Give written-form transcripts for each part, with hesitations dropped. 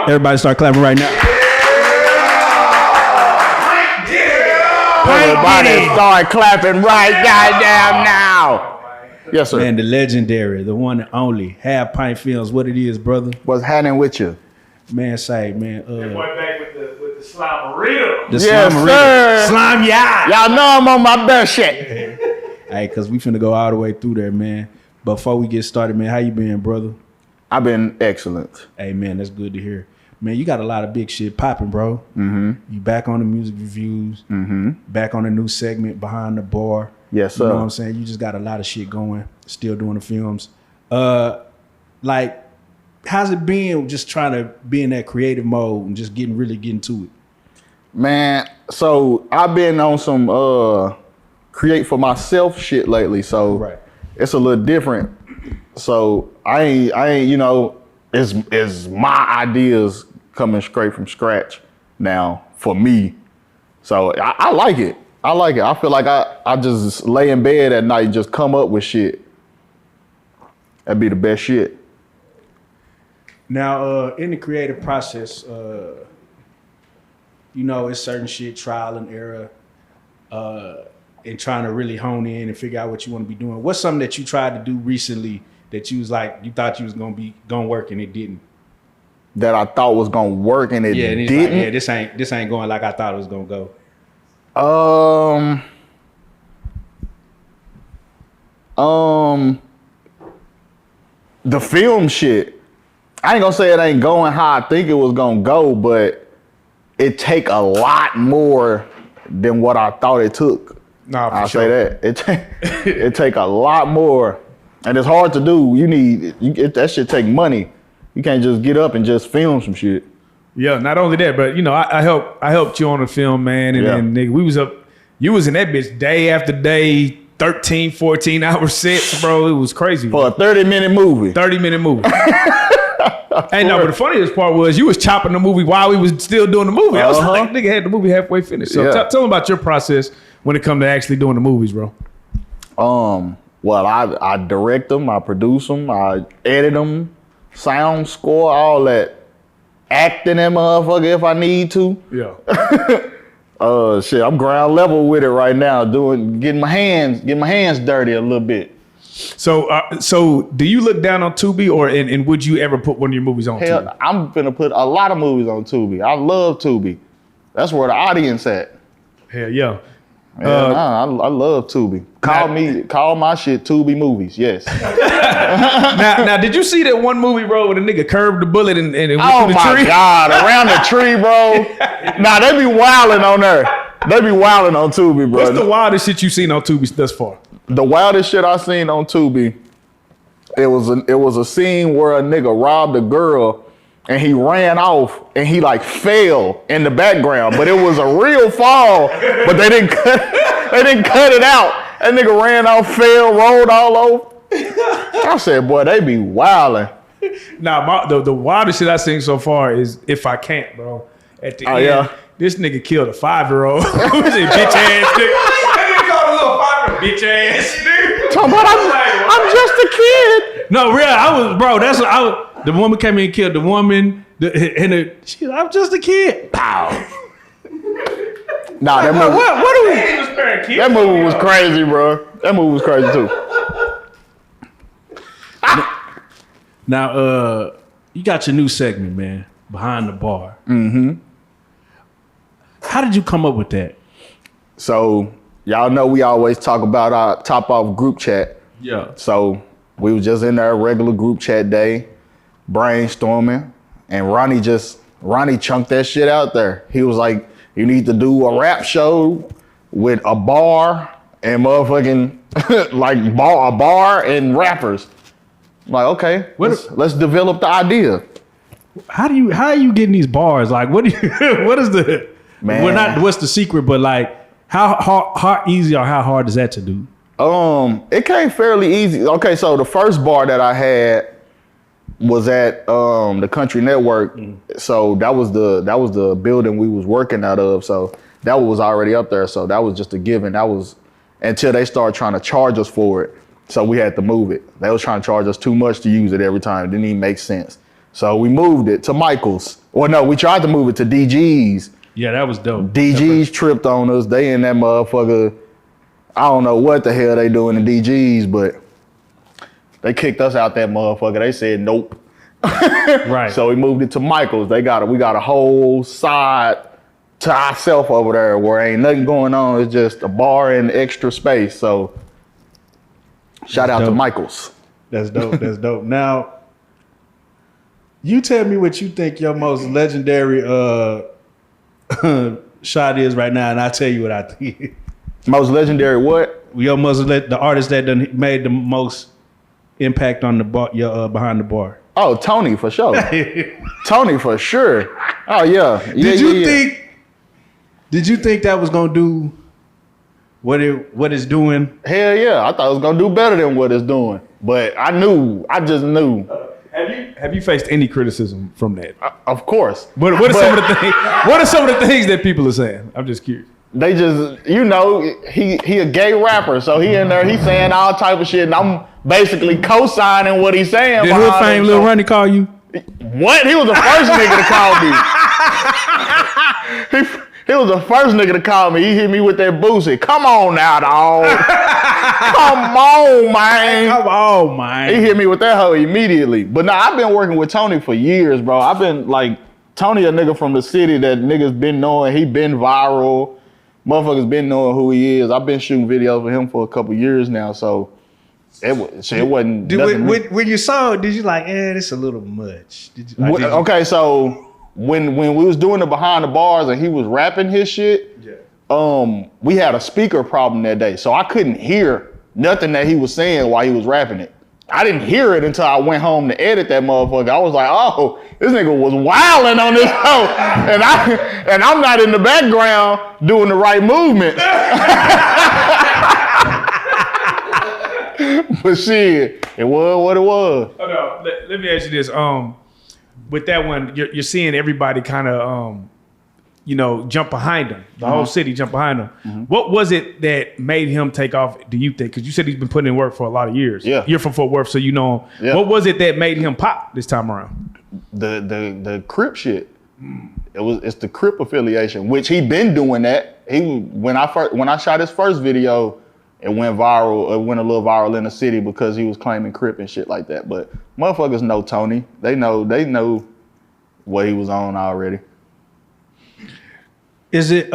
Everybody start clapping right now. Everybody start clapping right goddamn now. Yes, sir. Man, the legendary, the one and only, HalfPintFilmz. What it is, brother? What's happening with you? Man, say, man. That boy back with the slime-a-rita. The Yes, slime sir. Slime, yeah. Y'all know I'm on my best shit. Hey, cause we finna go all the way through there, man. But before we get started, man, how you been, brother? I've been excellent. Hey, man, that's good to hear. Man, you got a lot of big shit popping, bro. Mm-hmm. You back on the music reviews. Mm-hmm. Back on a new segment, Behind the Bar. Yes, sir. You know what I'm saying? You just got a lot of shit going. Still doing the films. Like, how's it been just trying to be in that creative mode and just really getting to it? Man, so I've been on some create for myself shit lately. So Right. It's a little different. So I ain't, you know, it's my ideas coming straight from scratch now for me. So I like it. I like it. I feel like I just lay in bed at night and just come up with shit. That'd be the best shit. Now, in the creative process, you know, it's certain shit, trial and error, and trying to really hone in and figure out what you want to be doing. What's something that you tried to do recently that you was like, you thought you was gonna work and it didn't? That I thought was gonna work and it and didn't. Like, yeah, this ain't going like I thought it was gonna go. The film shit. I ain't gonna say it ain't going how I think it was gonna go, but it take a lot more than what I thought it took. Nah, for I'll sure. say that. It take a lot more, and it's hard to do. That shit take money. You can't just get up and just film some shit. Yeah, not only that, but you know, I helped you on the film, man, and then nigga, we was up. You was in that bitch day after day, 13, 14 hour sets, bro. It was crazy. For a 30-minute movie. 30-minute movie. Hey, no, but the funniest part was you was chopping the movie while we was still doing the movie. I was like, nigga had the movie halfway finished. So tell them about your process when it comes to actually doing the movies, bro. Well, I direct them, I produce them, I edit them, sound score, all that. Acting that motherfucker if I need to. Yeah. Shit, I'm ground level with it right now, getting my hands dirty a little bit. So do you look down on Tubi and would you ever put one of your movies on Hell, Tubi? I'm gonna put a lot of movies on Tubi. I love Tubi. That's where the audience at. Hell yeah. I love Tubi. Call my shit Tubi movies. Yes. Now, did you see that one movie, bro, where the nigga curved the bullet and went Oh through the my tree? God, around the tree, bro. Nah, they be wilding on there. They be wilding on Tubi, bro. What's the wildest shit you seen on Tubi thus far? The wildest shit I seen on Tubi, it was a scene where a nigga robbed a girl and he ran off and he like fell in the background, but it was a real fall, but they didn't cut it out. That nigga ran off, fell, rolled all over. I said, boy, they be wilding. Nah, the wildest shit I seen so far is If I Can't, bro. At the end, this nigga killed a 5-year-old. Who's a bitch ass nigga? That nigga called a little 5-year-old bitch ass nigga. Talking about I'm just a kid. No, really, that's what the woman came in and killed the woman, I'm just a kid. Pow. Nah, that movie was crazy, bro. That movie was crazy too. Now, you got your new segment, man, Behind the Bar. Mm-hmm. How did you come up with that? So y'all know we always talk about our top off group chat. Yeah. So we was just in there regular group chat day, brainstorming, and Ronnie chunked that shit out there. He was like, you need to do a rap show with a bar and motherfucking like a bar and rappers. I'm like, okay, let's develop the idea. How are you getting these bars? Like, what is the Man. What's the secret? But like, how easy or how hard is that to do? It came fairly easy. Okay, so the first bar that I had was at the Country Network. So that was the building we was working out of. So that was already up there. So that was just a given. That was until they started trying to charge us for it. So we had to move it. They was trying to charge us too much to use it every time. It didn't even make sense. So we moved it to Michael's. Well, no, we tried to move it to DG's. Yeah, that was dope. DG's tripped on us. They in that motherfucker. I don't know what the hell they doing in DG's, but they kicked us out that motherfucker. They said nope. Right. So we moved it to Michael's. We got a whole side to ourselves over there where ain't nothing going on. It's just a bar and extra space. So shout out to Michael's. That's dope. That's dope. Now, you tell me what you think your most legendary shot is right now, and I'll tell you what I think. Most legendary what? Your most the artist that done made the most impact on the bar, your behind the bar. Oh, Tony for sure. Tony for sure. Oh yeah. Did you think that was gonna do what it's doing? Hell yeah. I thought it was gonna do better than what it's doing. But I just knew. Have you faced any criticism from that? Of course. What are some of the things? What are some of the things that people are saying? I'm just curious. They just, he a gay rapper, so he in there, he saying all type of shit, and I'm basically co-signing what he's saying. Did Hood Fame Lil Ronnie call you? What? He was the first nigga to call me. He was the first nigga to call me. He hit me with that Boosie. Come on now, dog. Come on, man. Come on, man. He hit me with that hoe immediately. But nah, I've been working with Tony for years, bro. I've been like, Tony a nigga from the city that niggas been knowing. He been viral. Motherfuckers been knowing who he is. I've been shooting videos with him for a couple years now, so it wasn't nothing. When you saw it, did you like, this a little much? Okay, so when we was doing the behind the bars and he was rapping his shit, we had a speaker problem that day, so I couldn't hear nothing that he was saying while he was rapping it. I didn't hear it until I went home to edit that motherfucker. I was like, oh, this nigga was wilding on this hoe. And I'm not in the background doing the right movement. But shit, it was what it was. Oh no, let me ask you this. With that one, you're seeing everybody kind of jump behind him. The whole city jump behind him. Mm-hmm. What was it that made him take off, do you think? Because you said he's been putting in work for a lot of years. Yeah. You're from Fort Worth, so you know him. Yeah. What was it that made him pop this time around? The Crip shit. It's the Crip affiliation, which he been doing that. When I shot his first video, it went viral. It went a little viral in the city because he was claiming Crip and shit like that. But motherfuckers know Tony. They know what he was on already. Is it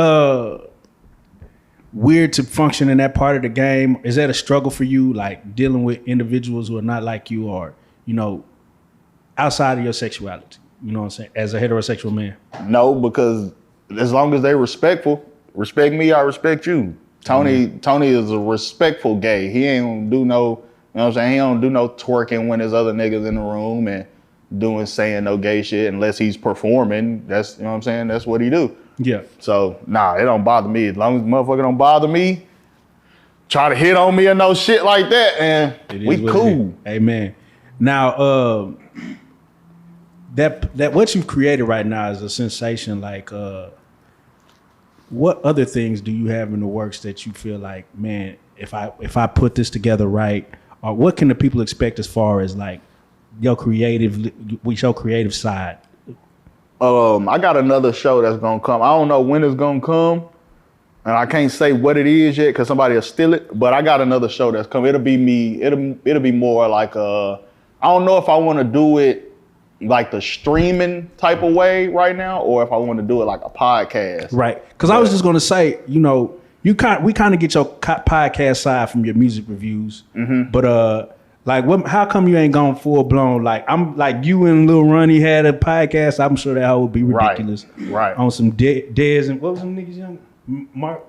weird to function in that part of the game? Is that a struggle for you, like dealing with individuals who are not like you or, outside of your sexuality? You know what I'm saying? As a heterosexual man. No, because as long as they respect me, I respect you. Tony is a respectful gay. He ain't gonna do no, you know what I'm saying? He don't do no twerking when there's other niggas in the room and saying no gay shit unless he's performing. That's, you know what I'm saying? That's what he do. Yeah. So, nah, it don't bother me. As long as the motherfucker don't bother me, try to hit on me or no shit like that, and we cool. Amen. Now, that what you've created right now is a sensation. Like, what other things do you have in the works that you feel like, man, if I put this together right, or what can the people expect as far as like your creative side? I got another show that's gonna come. I don't know when it's gonna come, and I can't say what it is yet because somebody will steal it. But I got another show that's coming. It'll be me. It'll be more like I don't know if I want to do it like the streaming type of way right now, or if I want to do it like a podcast. Right. Because I was just gonna say, we kind of get your podcast side from your music reviews, but like, how come you ain't gone full blown? Like, I'm like you and Lil Ronnie had a podcast. I'm sure that would be ridiculous. Right. On some Dez and what was them niggas young? Mark,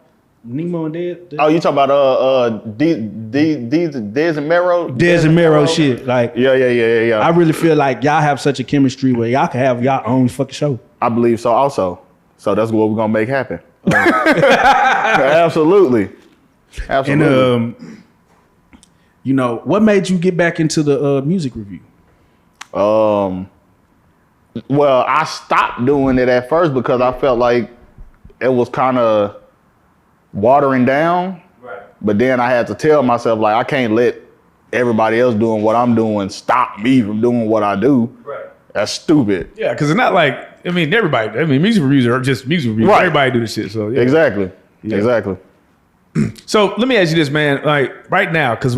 Nemo and Dez. Oh, you talking about Dez and Mero? Dez and Mero shit. Like, yeah. I really feel like y'all have such a chemistry where y'all can have y'all own fucking show. I believe so also. So that's what we're gonna make happen. Absolutely. And what made you get back into the music review? Well, I stopped doing it at first because I felt like it was kind of watering down. Right. But then I had to tell myself, like, I can't let everybody else doing what I'm doing stop me from doing what I do. Right. That's stupid. Yeah, because it's not like, music reviews are just music reviews. Right. Everybody do this shit. So yeah. Exactly. Yeah. Exactly. So let me ask you this, man. Like right now, because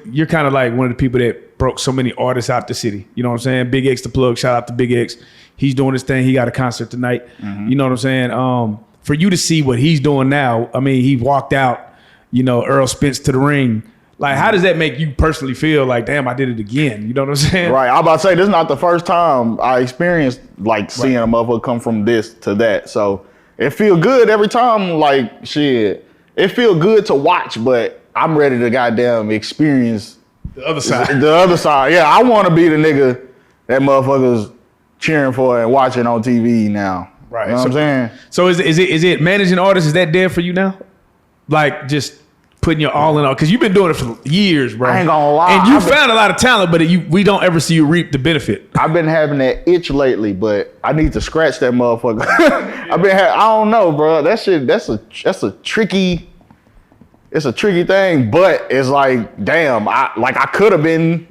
you're kind of like one of the people that broke so many artists out the city. You know what I'm saying? Big X the plug. Shout out to Big X. He's doing his thing. He got a concert tonight. You know what I'm saying? For you to see what he's doing now, he walked out, Earl Spence to the ring. Like, how does that make you personally feel like, damn, I did it again? You know what I'm saying? Right. I'm about to say, this is not the first time I experienced like seeing a motherfucker come from this to that. So it feel good every time. Like, shit, it feel good to watch, but I'm ready to goddamn experience The other side. the other side. Yeah, I want to be the nigga that motherfuckers cheering for and watching on TV now. Right. You know what I'm saying? So is it managing artists? Is that dead for you now? Like just putting your all in all, because you've been doing it for years, bro. I ain't gonna lie. And you found a lot of talent, but we don't ever see you reap the benefit. I've been having that itch lately, but I need to scratch that motherfucker. I don't know, bro. That shit, that's a tricky thing, but it's like, damn, I could have been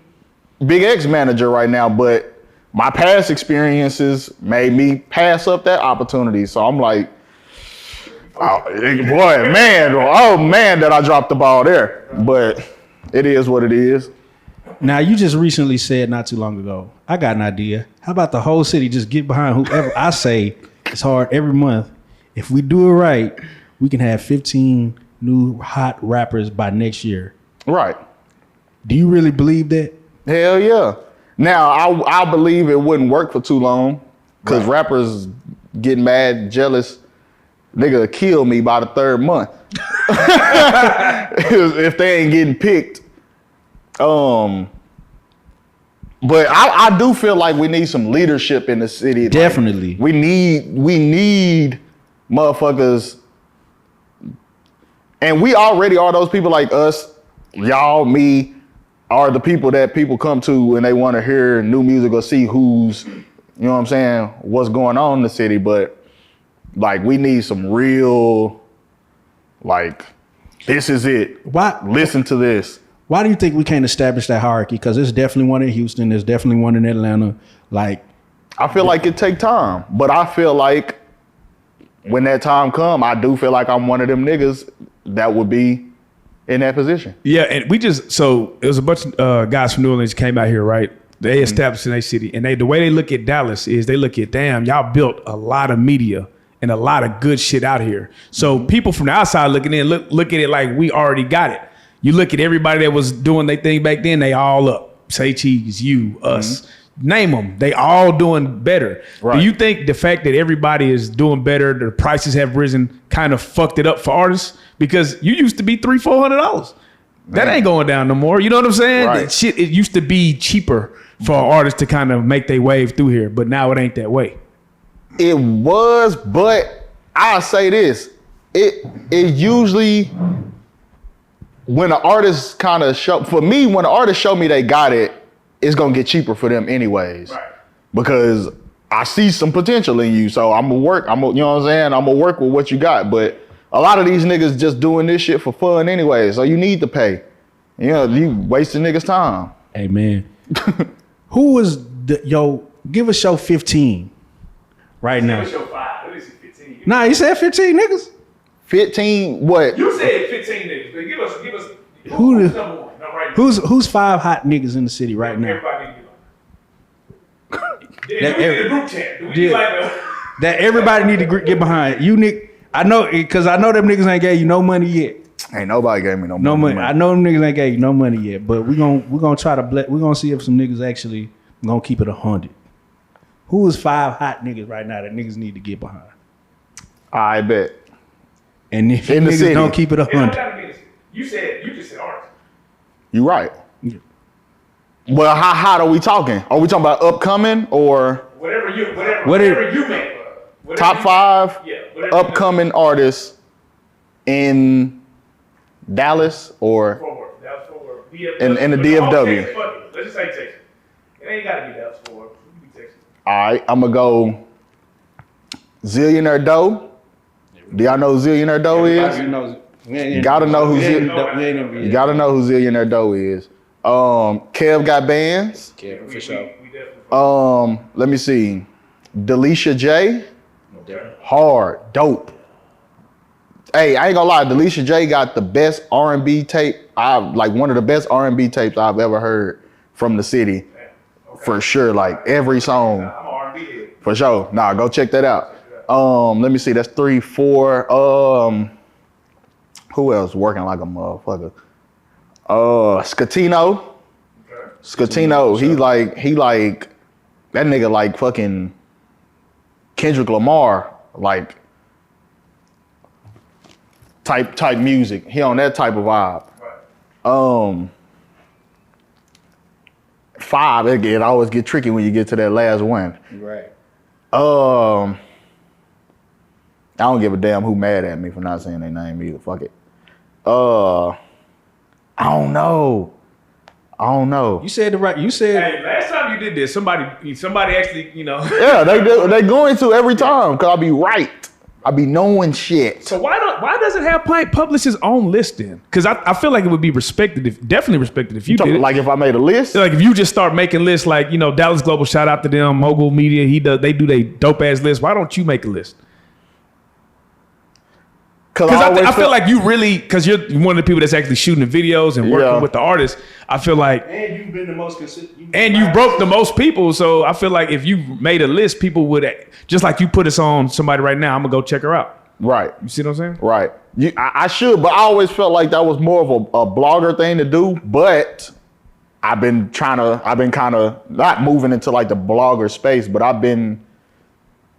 Big X manager right now, but my past experiences made me pass up that opportunity. So I'm like, oh man, that I dropped the ball there. But it is what it is. Now, you just recently said not too long ago, I got an idea. How about the whole city just get behind whoever I say it's hard every month. If we do it right, we can have 15 new hot rappers by next year. Right. Do you really believe that? Hell yeah. Now, I believe it wouldn't work for too long because rappers get mad, jealous. Nigga kill me by the third month if they ain't getting picked. But I do feel like we need some leadership in the city. Definitely. Like, we need motherfuckers. And we already are those people like us, y'all, me, are the people that people come to when they want to hear new music or see who's, you know what I'm saying, what's going on in the city. But like, we need some real, like, this is it. Why? Listen to this. Why do you think we can't establish that hierarchy? Because there's definitely one in Houston. There's definitely one in Atlanta. Like, I feel like it take time, but I feel like when that time come, I do feel like I'm one of them niggas that would be in that position. Yeah, and so it was a bunch of guys from New Orleans came out here, right? They established in their city, and the way they look at Dallas is they look at, damn, y'all built a lot of media and a lot of good shit out here. So people from the outside looking in, look at it like we already got it. You look at everybody that was doing their thing back then, they all up. Say Cheese, you, us, name them. They all doing better. Right. Do you think the fact that everybody is doing better, the prices have risen, kind of fucked it up for artists? Because you used to be $300-400. That ain't going down no more. You know what I'm saying? Right. That shit, it used to be cheaper for artists to kind of make their wave through here, but now it ain't that way. It was, but I'll say this. It usually, when an artist kind of when an artist show me they got it, it's gonna get cheaper for them anyways. Right. Because I see some potential in you. So you know what I'm saying? I'm gonna work with what you got. But a lot of these niggas just doing this shit for fun anyway. So you need to pay. You know, you wasting niggas' time. hey, man. Who was give us show 15 right now. Show 5. Let me see 15. Nah, you said 15 niggas? 15, what? You said 15 niggas, but give us Who's number one. No, right who's 5 hot niggas in the city right now? Everybody need to get That we need a group chat. Do we need that everybody need to get behind. You Nick, I know, because I know them niggas ain't gave you no money yet. Ain't nobody gave me no money. I know them niggas ain't gave you no money yet, but we're gonna try to we're gonna see if some niggas actually gonna keep it 100. Who is 5 hot niggas right now that niggas need to get behind? I bet. And if in the niggas city. don't keep it 100, you just said artists. You right. Yeah. Well, how hot are we talking? Are we talking about upcoming or Whatever you make. top 5 upcoming artists in Dallas or in the DFW? Let's just say Texas. It ain't gotta be Dallas Fort Worth. It can be Texas. All right, I'm gonna go Zillionaire Doe. Do y'all know who Zillionaire Doe is? You gotta know who Zillionaire Doe is. Kev got bands. Kev, for sure. We Let me see. Delisha J. Hard, dope. Hey, I ain't gonna lie. Delisha J got the best R&B tape. One of the best R&B tapes I've ever heard from the city, for sure. Like every song, for sure. Nah, go check that out. Let me see. That's 3, 4. Who else working like a motherfucker? Scatino. Scatino. He like that nigga like fucking Kendrick Lamar, like type music. He on that type of vibe. Right. 5, it always get tricky when you get to that last one. Right. I don't give a damn who mad at me for not saying their name either. Fuck it. I don't know. You said the right. You said. Hey, last time you did this, somebody actually, Yeah, they going to every time because I'll be right. I'll be knowing shit. So why doesn't HalfPint publish his own list then? Because I feel like it would be definitely respected if you did it. Like if I made a list? Like if you just start making lists, like, Dallas Global, shout out to them, Mogul Media, they do they dope ass list. Why don't you make a list? Because I feel like you really, because you're one of the people that's actually shooting the videos and working with the artists. I feel like, and you've been the most consistent. And you broke the most people. So I feel like if you made a list, people would, just like you put us on somebody right now, I'm gonna go check her out. Right. You see what I'm saying? Right. I should, but I always felt like that was more of a blogger thing to do. But I've been kind of not moving into like the blogger space, but I've been.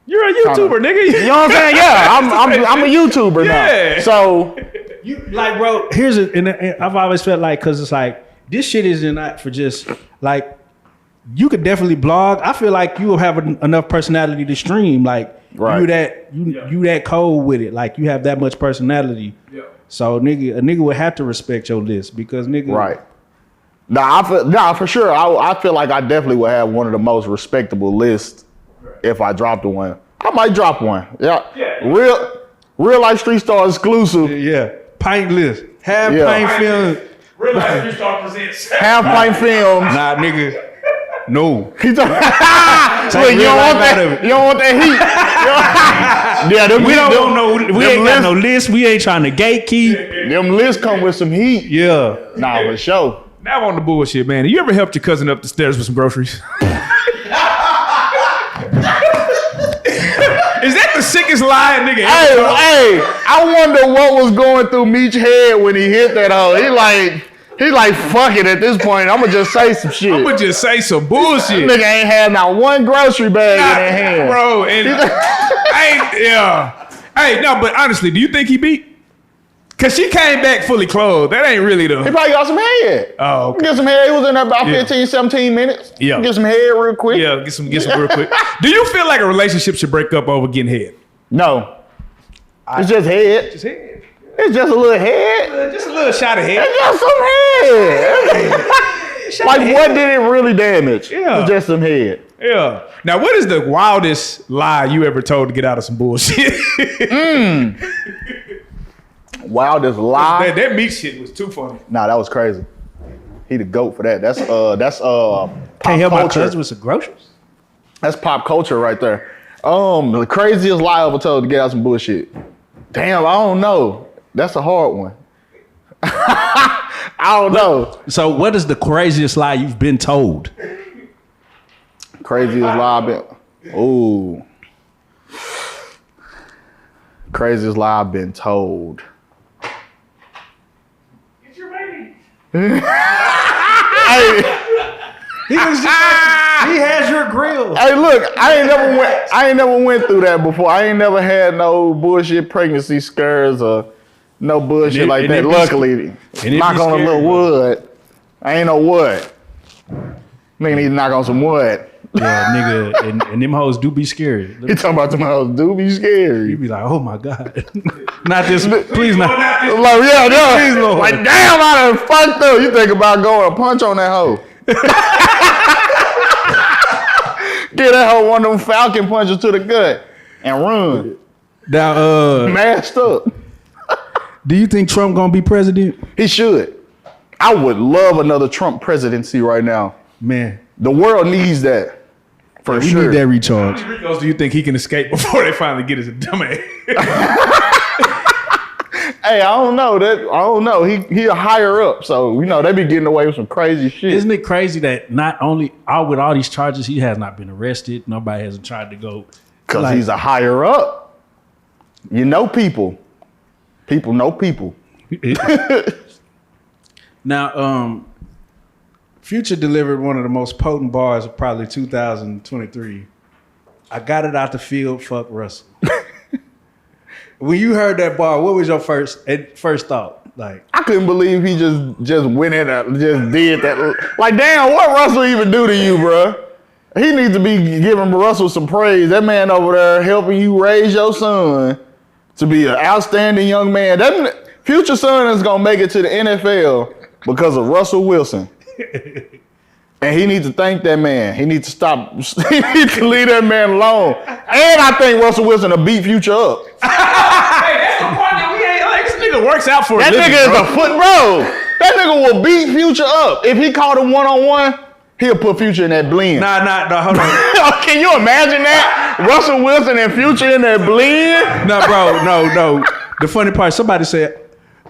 You're a YouTuber, nigga. You know what I'm saying? Yeah, I'm a YouTuber now. So you like, bro. And I've always felt like, because it's like this shit isn't not for just like, you could definitely blog. I feel like you will have enough personality to stream. Like you that cold with it. Like you have that much personality. Yeah. So a nigga would have to respect your list because nigga. Right. Nah, for sure. I feel like I definitely would have one of the most respectable lists. If I dropped one, I might drop one. Yeah. Real life Street Star exclusive. Yeah. Pint list. HalfPintFilmz. Reallyfe Street Star presents. HalfPintFilmz. Nah, nigga. No. He talking. Look, you don't want that. You don't want that heat. Yeah, we don't know. We ain't got no list. We ain't trying to gatekeep. Them lists come with some heat. Yeah. Nah, for sure. Now on the bullshit, man. You ever helped your cousin up the stairs with some groceries? Is that the sickest lie, nigga? Hey, I wonder what was going through Meech's head when he hit that hole. He like, fuck it at this point. I'ma just say some shit. I'ma just say some bullshit. Nigga ain't had not one grocery bag in that hand. Bro, and Hey, no, but honestly, do you think he beat? Cause she came back fully clothed. That ain't really the. He probably got some head. Oh, okay. Get some head. He was in there about 15, 17 minutes. Yeah. Get some head real quick. Yeah, get some real quick. Do you feel like a relationship should break up over getting head? No. It's just head. Just head. It's just a little head. Just a little shot of head. It's just some head. Like what did it really damage? Yeah. It's just some head. Yeah. Now, what is the wildest lie you ever told to get out of some bullshit? Wildest lie. That meat shit was too funny. Nah, that was crazy. He the GOAT for that. That's pop Can't help my culture. cousin with some groceries. That's pop culture right there. The craziest lie I ever told to get out some bullshit. Damn, I don't know. That's a hard one. I don't know. So what is the craziest lie you've been told? Craziest lie I've been. Ooh. Craziest lie I've been told. Get your baby. He was just he has your grill. Hey, look, I ain't never went through that before. I ain't never had no bullshit pregnancy scares or no bullshit like that. Luckily, knock on a little wood. I ain't no wood. Nigga need to knock on some wood. Yeah, nigga, and them hoes do be scary. You talking about them hoes do be scary. You be like, oh my God. Not this, please not. Like, yeah, please, Lord. Like, damn, I done fucked up. You think about going a punch on that hoe. Get that hoe one of them falcon punches to the gut and run. Now, masked up. Do you think Trump gonna be president? He should. I would love another Trump presidency right now. Man, The world needs that. For We sure. need that recharge. How many Ricos do you think he can escape before they finally get his dumbass? Hey, I don't know. He a higher up, so they be getting away with some crazy shit. Isn't it crazy that not only with all these charges, he has not been arrested. Nobody hasn't tried to go. Because he's a higher up. You know people. People know people. Now, Future delivered one of the most potent bars of probably 2023. I got it out the field, fuck Russell. When you heard that bar, what was your first thought? Like, I couldn't believe he just went in and just did that. Like, damn, what Russell even do to you, bro? He needs to be giving Russell some praise. That man over there helping you raise your son to be an outstanding young man. That Future son is gonna make it to the NFL because of Russell Wilson. And he needs to thank that man. He needs to stop. He needs to leave that man alone. And I think Russell Wilson will beat Future up. Hey, that's the part that we ain't like. This nigga works out for a That living, nigga bro. is a foot bro. That nigga will beat Future up. If he caught him one-on-one, he'll put Future in that blend. nah, hold on. Can you imagine that? Russell Wilson and Future in that blend? No, bro, no. The funny part, somebody said,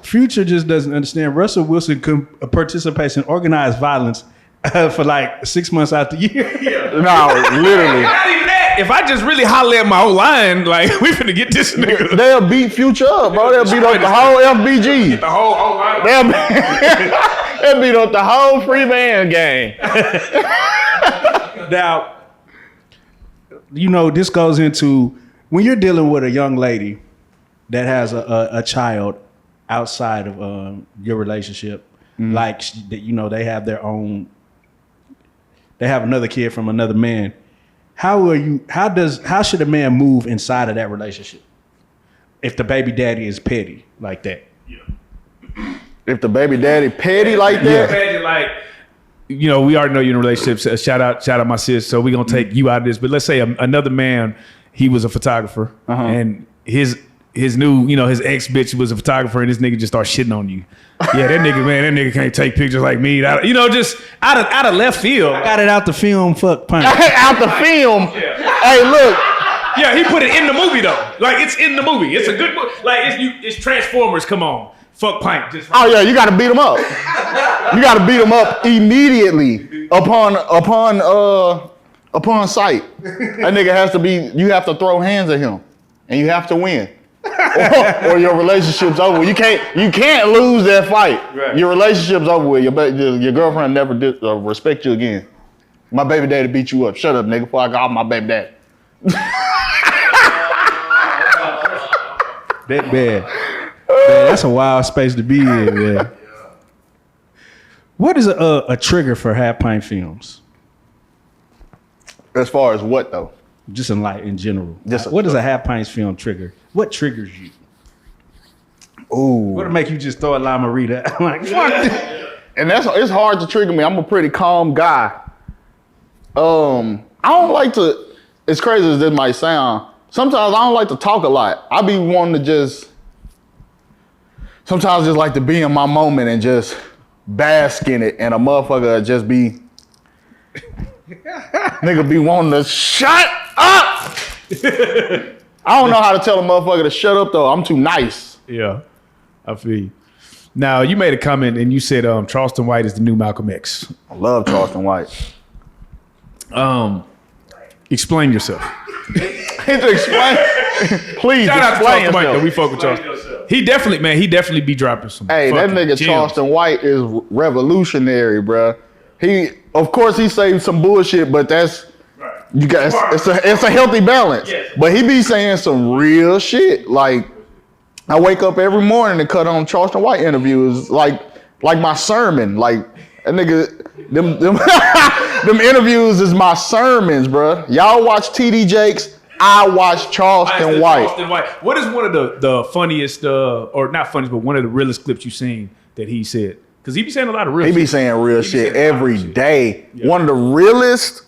Future just doesn't understand. Russell Wilson participates in organized violence for like 6 months out the year. No, literally. Not even that. If I just really holler at my whole line, like, we finna get this nigga. They'll beat Future up, bro. They'll beat up the whole FBG. The whole line. They'll beat up the whole free band gang. Now, this goes into when you're dealing with a young lady that has a child outside of your relationship, like they have their own, they have another kid from another man. How should a man move inside of that relationship if the baby daddy is petty like that? If the baby daddy petty like that, Imagine like, we already know you're in a relationship. Shout out my sis. So we're gonna take you out of this. But let's say another man, he was a photographer, and his new, his ex bitch was a photographer, and this nigga just started shitting on you. Yeah, that nigga can't take pictures like me. Just out of left field. Got it out the film, fuck punk. out the film. Hey, look. Yeah, he put it in the movie though. Like, it's in the movie. It's a good movie. Like, it's Transformers. Come on, fuck Pint. Oh yeah, you got to beat him up. You got to beat him up immediately upon sight. That nigga has to be. You have to throw hands at him, and you have to win, or your relationship's over. You can't lose that fight. Right. Your relationship's over with. Your girlfriend never respect you again. My baby daddy beat you up. Shut up, nigga. Before I got my baby daddy. That bad. Man, that's a wild space to be in, man. What is a trigger for HalfPintFilmz? As far as what though? Just in general. What is a HalfPintFilm trigger? What triggers you? Ooh. What'll make you just throw a La Marita? I'm like, fuck this. And it's hard to trigger me. I'm a pretty calm guy. I don't like to, as crazy as this might sound, sometimes I don't like to talk a lot. I be wanting to sometimes just like to be in my moment and just bask in it, and a motherfucker just be, nigga be wanting to shut up. I don't know how to tell a motherfucker to shut up though. I'm too nice. Yeah, I feel you. Now, you made a comment and you said Charleston White is the new Malcolm X. I love Charleston White. Explain yourself. Explain. Please Shout out to explain Charleston White, yourself. though. We fuck with Charleston. He definitely be dropping some. Hey, that nigga gems. Charleston White is revolutionary, bruh. Of course he says some bullshit, but that's you guys. It's a healthy balance. Yes. But he be saying some real shit. Like, I wake up every morning and cut on Charleston White interviews, like my sermon. Like, that nigga, them interviews is my sermons, bruh. Y'all watch TD Jakes. I watch Charleston White. Charleston White. What is one of the funniest, or not funniest, but one of the realest clips you've seen that he said? Because he be saying a lot of real shit. He be saying real shit every day. Yeah. One of the realest,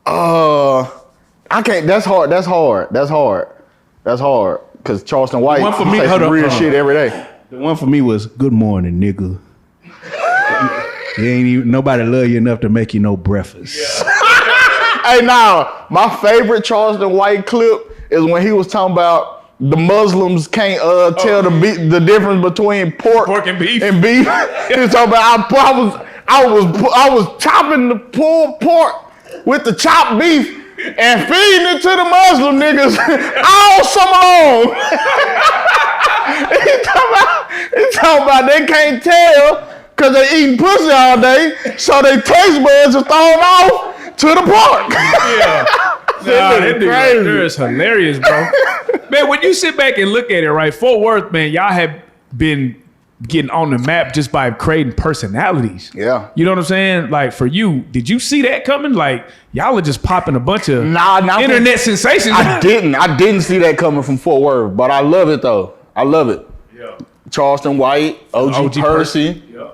I can't, that's hard. Because Charleston White say some real shit every day. The one for me was, good morning, nigga. You ain't even nobody love you enough to make you no breakfast. Hey, now my favorite Charleston White clip is when he was talking about the Muslims can't tell the difference between pork and beef. He was talking about I was chopping the pulled pork with the chopped beef and feeding it to the Muslim niggas all summer long. He talking about they can't tell because they eating pussy all day, so their taste buds are thrown off to the pork. Yeah. Nah, that dude right there is hilarious, bro. Man, when you sit back and look at it, right, Fort Worth, man, y'all have been getting on the map just by creating personalities. Yeah. You know what I'm saying? Like, for you, did you see that coming? Like, y'all are just popping a bunch of internet sensations. I didn't see that coming from Fort Worth, but I love it, though. I love it. Yeah. Charleston White, OG Percy. Yeah.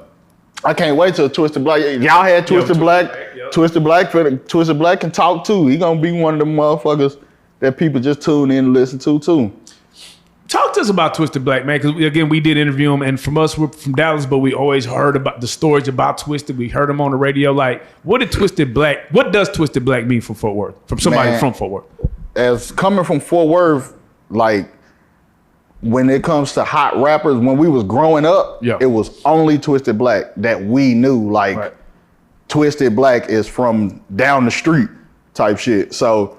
I can't wait till Twisted Black. Y'all had Twisted Black. Yep. Twisted Black can talk too. He gonna be one of them motherfuckers that people just tune in and listen to too. Talk to us about Twisted Black, man, because again, we did interview him, and from us, we're from Dallas, but we always heard about the stories about Twisted. We heard him on the radio. Like, what does Twisted Black mean for Fort Worth? From somebody from Fort Worth. As coming from Fort Worth, like, when it comes to hot rappers, when we was growing up, it was only Twisted Black that we knew. Like, Twisted Black is from down the street type shit. So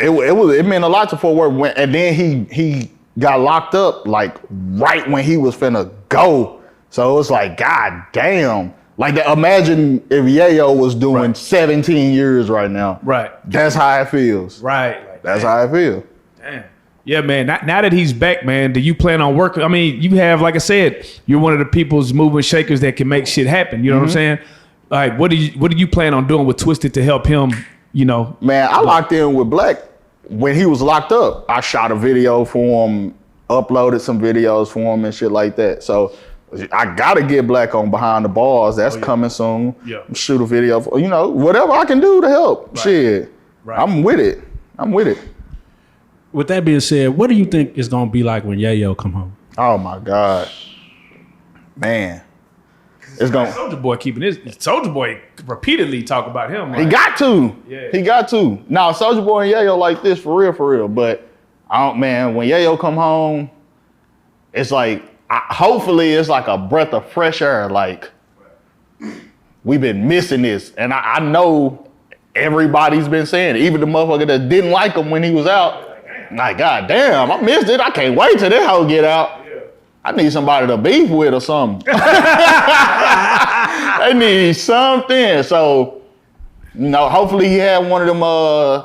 it meant a lot to Fort Worth. And then he got locked up like right when he was finna go. So it was like, God damn. Like, imagine if Yayo was doing 17 years right now. Right. That's how it feels. Right. Like, that's how I feel. Damn. Yeah, man. Now that he's back, man, do you plan on working? I mean, you have, like I said, you're one of the people's moving shakers that can make shit happen. You know what I'm saying? Like, what do you plan on doing with Twisted to help him, you know? Man, I locked in with Black when he was locked up. I shot a video for him, uploaded some videos for him and shit like that. So I gotta get Black on Behind the Bars. That's coming soon. Yeah. Shoot a video for, you know, whatever I can do to help. Shit. I'm with it. With that being said, what do you think it's gonna be like when Yayo come home? Oh my God, man, it's gonna. Soulja Boy keeping his. Soulja Boy repeatedly talk about him. Like, he got to. Yeah. He got to. Now Soulja Boy and Yayo like this for real. But man, when Yayo come home, it's like hopefully it's like a breath of fresh air. Like, we've been missing this, and I know everybody's been saying it. Even the motherfucker that didn't like him when he was out. Like, God damn, I missed it. I can't wait till that hoe get out. Yeah. I need somebody to beef with or something. They need something. So, you know, hopefully he had one of them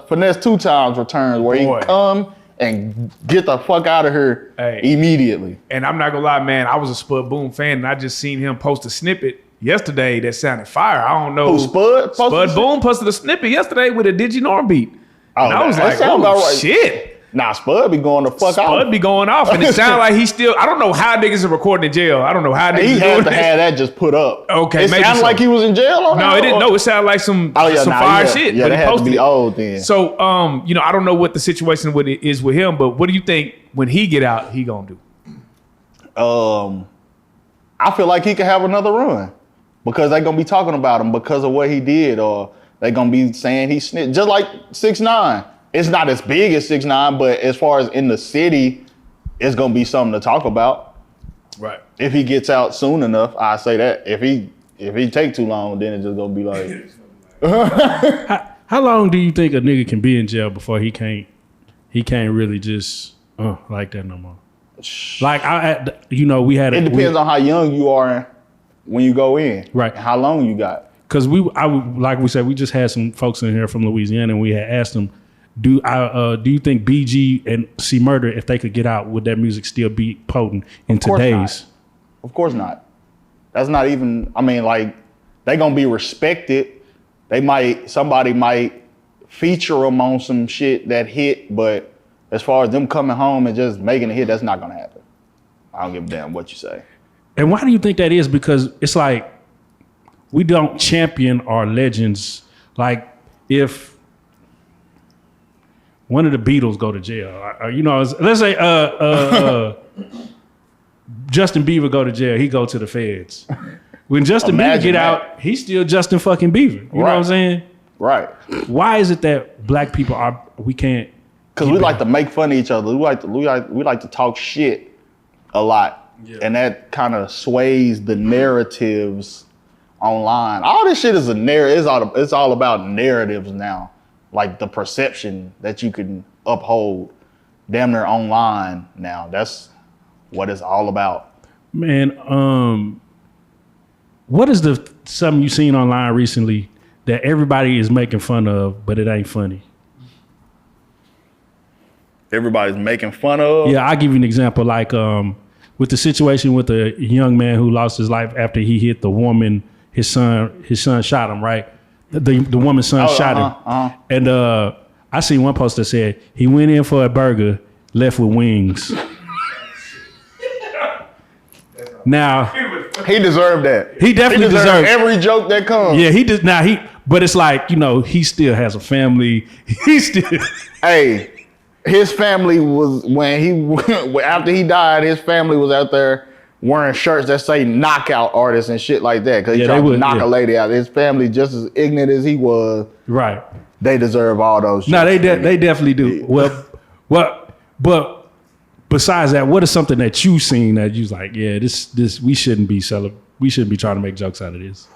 finesse 2 times returns where he can come and get the fuck out of here immediately. And I'm not gonna lie, man, I was a Spud Boom fan, and I just seen him post a snippet yesterday that sounded fire. I don't know. Who, Spud? Spud Boom posted a snippet yesterday with a DigiNorm beat. And I was like, oh, shit. Nah, Spud be going the fuck out. Spud be going off, and it sounds like he's still. I don't know how niggas are recording in jail. I don't know how niggas. He had to have that just put up. Okay, it sounded like he was in jail on that. No, it didn't. No, it sounded like some fire shit. Yeah, but that had to be old then. So, you know, I don't know what the situation is with him, but what do you think when he get out, he gonna do? I feel like he could have another run because they're gonna be talking about him because of what he did, or they're gonna be saying he snitched, just like 6ix9ine. It's not as big as 6ix9ine, but as far as in the city, it's gonna be something to talk about. Right. If he gets out soon enough, I say that. If he take too long, then it's just gonna be like. How long do you think a nigga can be in jail before he can't really just like that no more? Like we had. It depends on how young you are when you go in, right? And how long you got. Because like we said, we just had some folks in here from Louisiana, and we had asked them. Do you think BG and CMurder, if they could get out, would that music still be potent in today's? Of course not. That's not even. I mean, like, they gonna be respected. Somebody might feature them on some shit that hit, but as far as them coming home and just making a hit, that's not gonna happen. I don't give a damn what you say. And why do you think that is? Because it's like we don't champion our legends. Like, if one of the Beatles go to jail, let's say Justin Bieber go to jail, he go to the feds. When Justin Bieber Imagine get that. out, he's still Justin fucking Bieber. You know what I'm saying? Right. Why is it that black people we can't? Because we like to make fun of each other. We like to talk shit a lot, and that kind of sways the narratives online. All this shit is a narrative. It's all about narratives now, like the perception that you can uphold, damn near online now. That's what it's all about. Man, what is something you seen online recently that everybody is making fun of, but it ain't funny? Everybody's making fun of. Yeah, I'll give you an example. Like with the situation with the young man who lost his life after he hit the woman, his son shot him, right? The woman's son shot him. And I seen one post that said, he went in for a burger, left with wings. Now, he deserved that. He definitely deserved every joke that comes. Yeah, he did. Now but it's like, he still has a family. He still. Hey. His family was after he died. His family was out there wearing shirts that say "knockout artist" and shit like that because he tried to knock a lady out. His family, just as ignorant as he was, right? They deserve all those. No, they definitely do. Well, but besides that, what is something that you've seen that you's like, yeah, this we shouldn't be trying to make jokes out of this?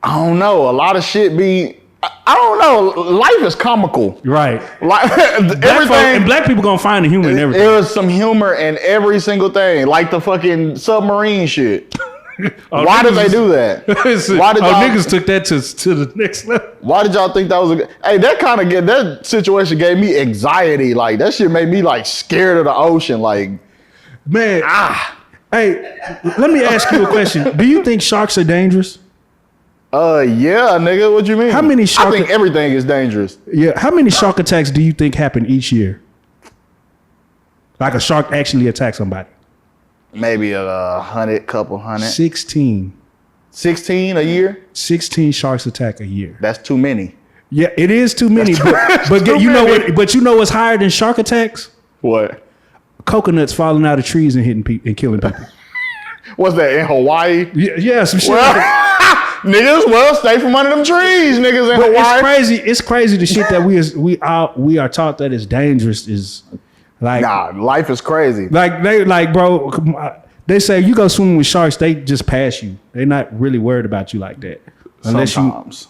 I don't know. A lot of shit be. I don't know. Life is comical, right? Like everything, black people gonna find the humor in everything. There's some humor in every single thing, like the fucking submarine shit. Why did they do that? Why did niggas took that to the next level? Why did y'all think that was that situation gave me anxiety? Like that shit made me like scared of the ocean. Like, man, hey, let me ask you a question. Do you think sharks are dangerous? Yeah, nigga. What you mean? How many I think everything is dangerous. Yeah. How many shark attacks do you think happen each year? Like a shark actually attacks somebody? Maybe couple hundred. 16. 16 a year? 16 sharks attack a year. That's too many. Yeah, it is too many. But you know what? But you know what's higher than shark attacks? What? Coconuts falling out of trees and hitting people and killing people. What's that in Hawaii? Yeah, some shit. Niggas, stay from under them trees, niggas in Hawaii. It's crazy the shit that we are taught that is dangerous is like, nah, life is crazy. Like bro, they say you go swimming with sharks, they just pass you. They're not really worried about you like that. Unless sometimes.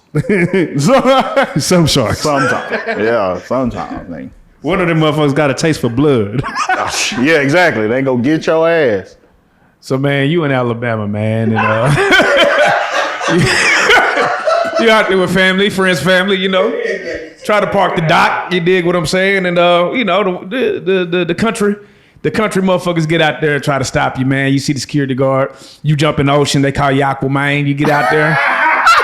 Some sharks. Sometimes. Yeah, sometimes. Nigga. One of them motherfuckers got a taste for blood. Yeah, exactly. They go get your ass. So man, you in Alabama, man, and you out there with family, friends, family, try to park the dock. You dig what I'm saying? And the country motherfuckers get out there and try to stop you, man. You see the security guard, you jump in the ocean, they call you Aquaman. You get out there,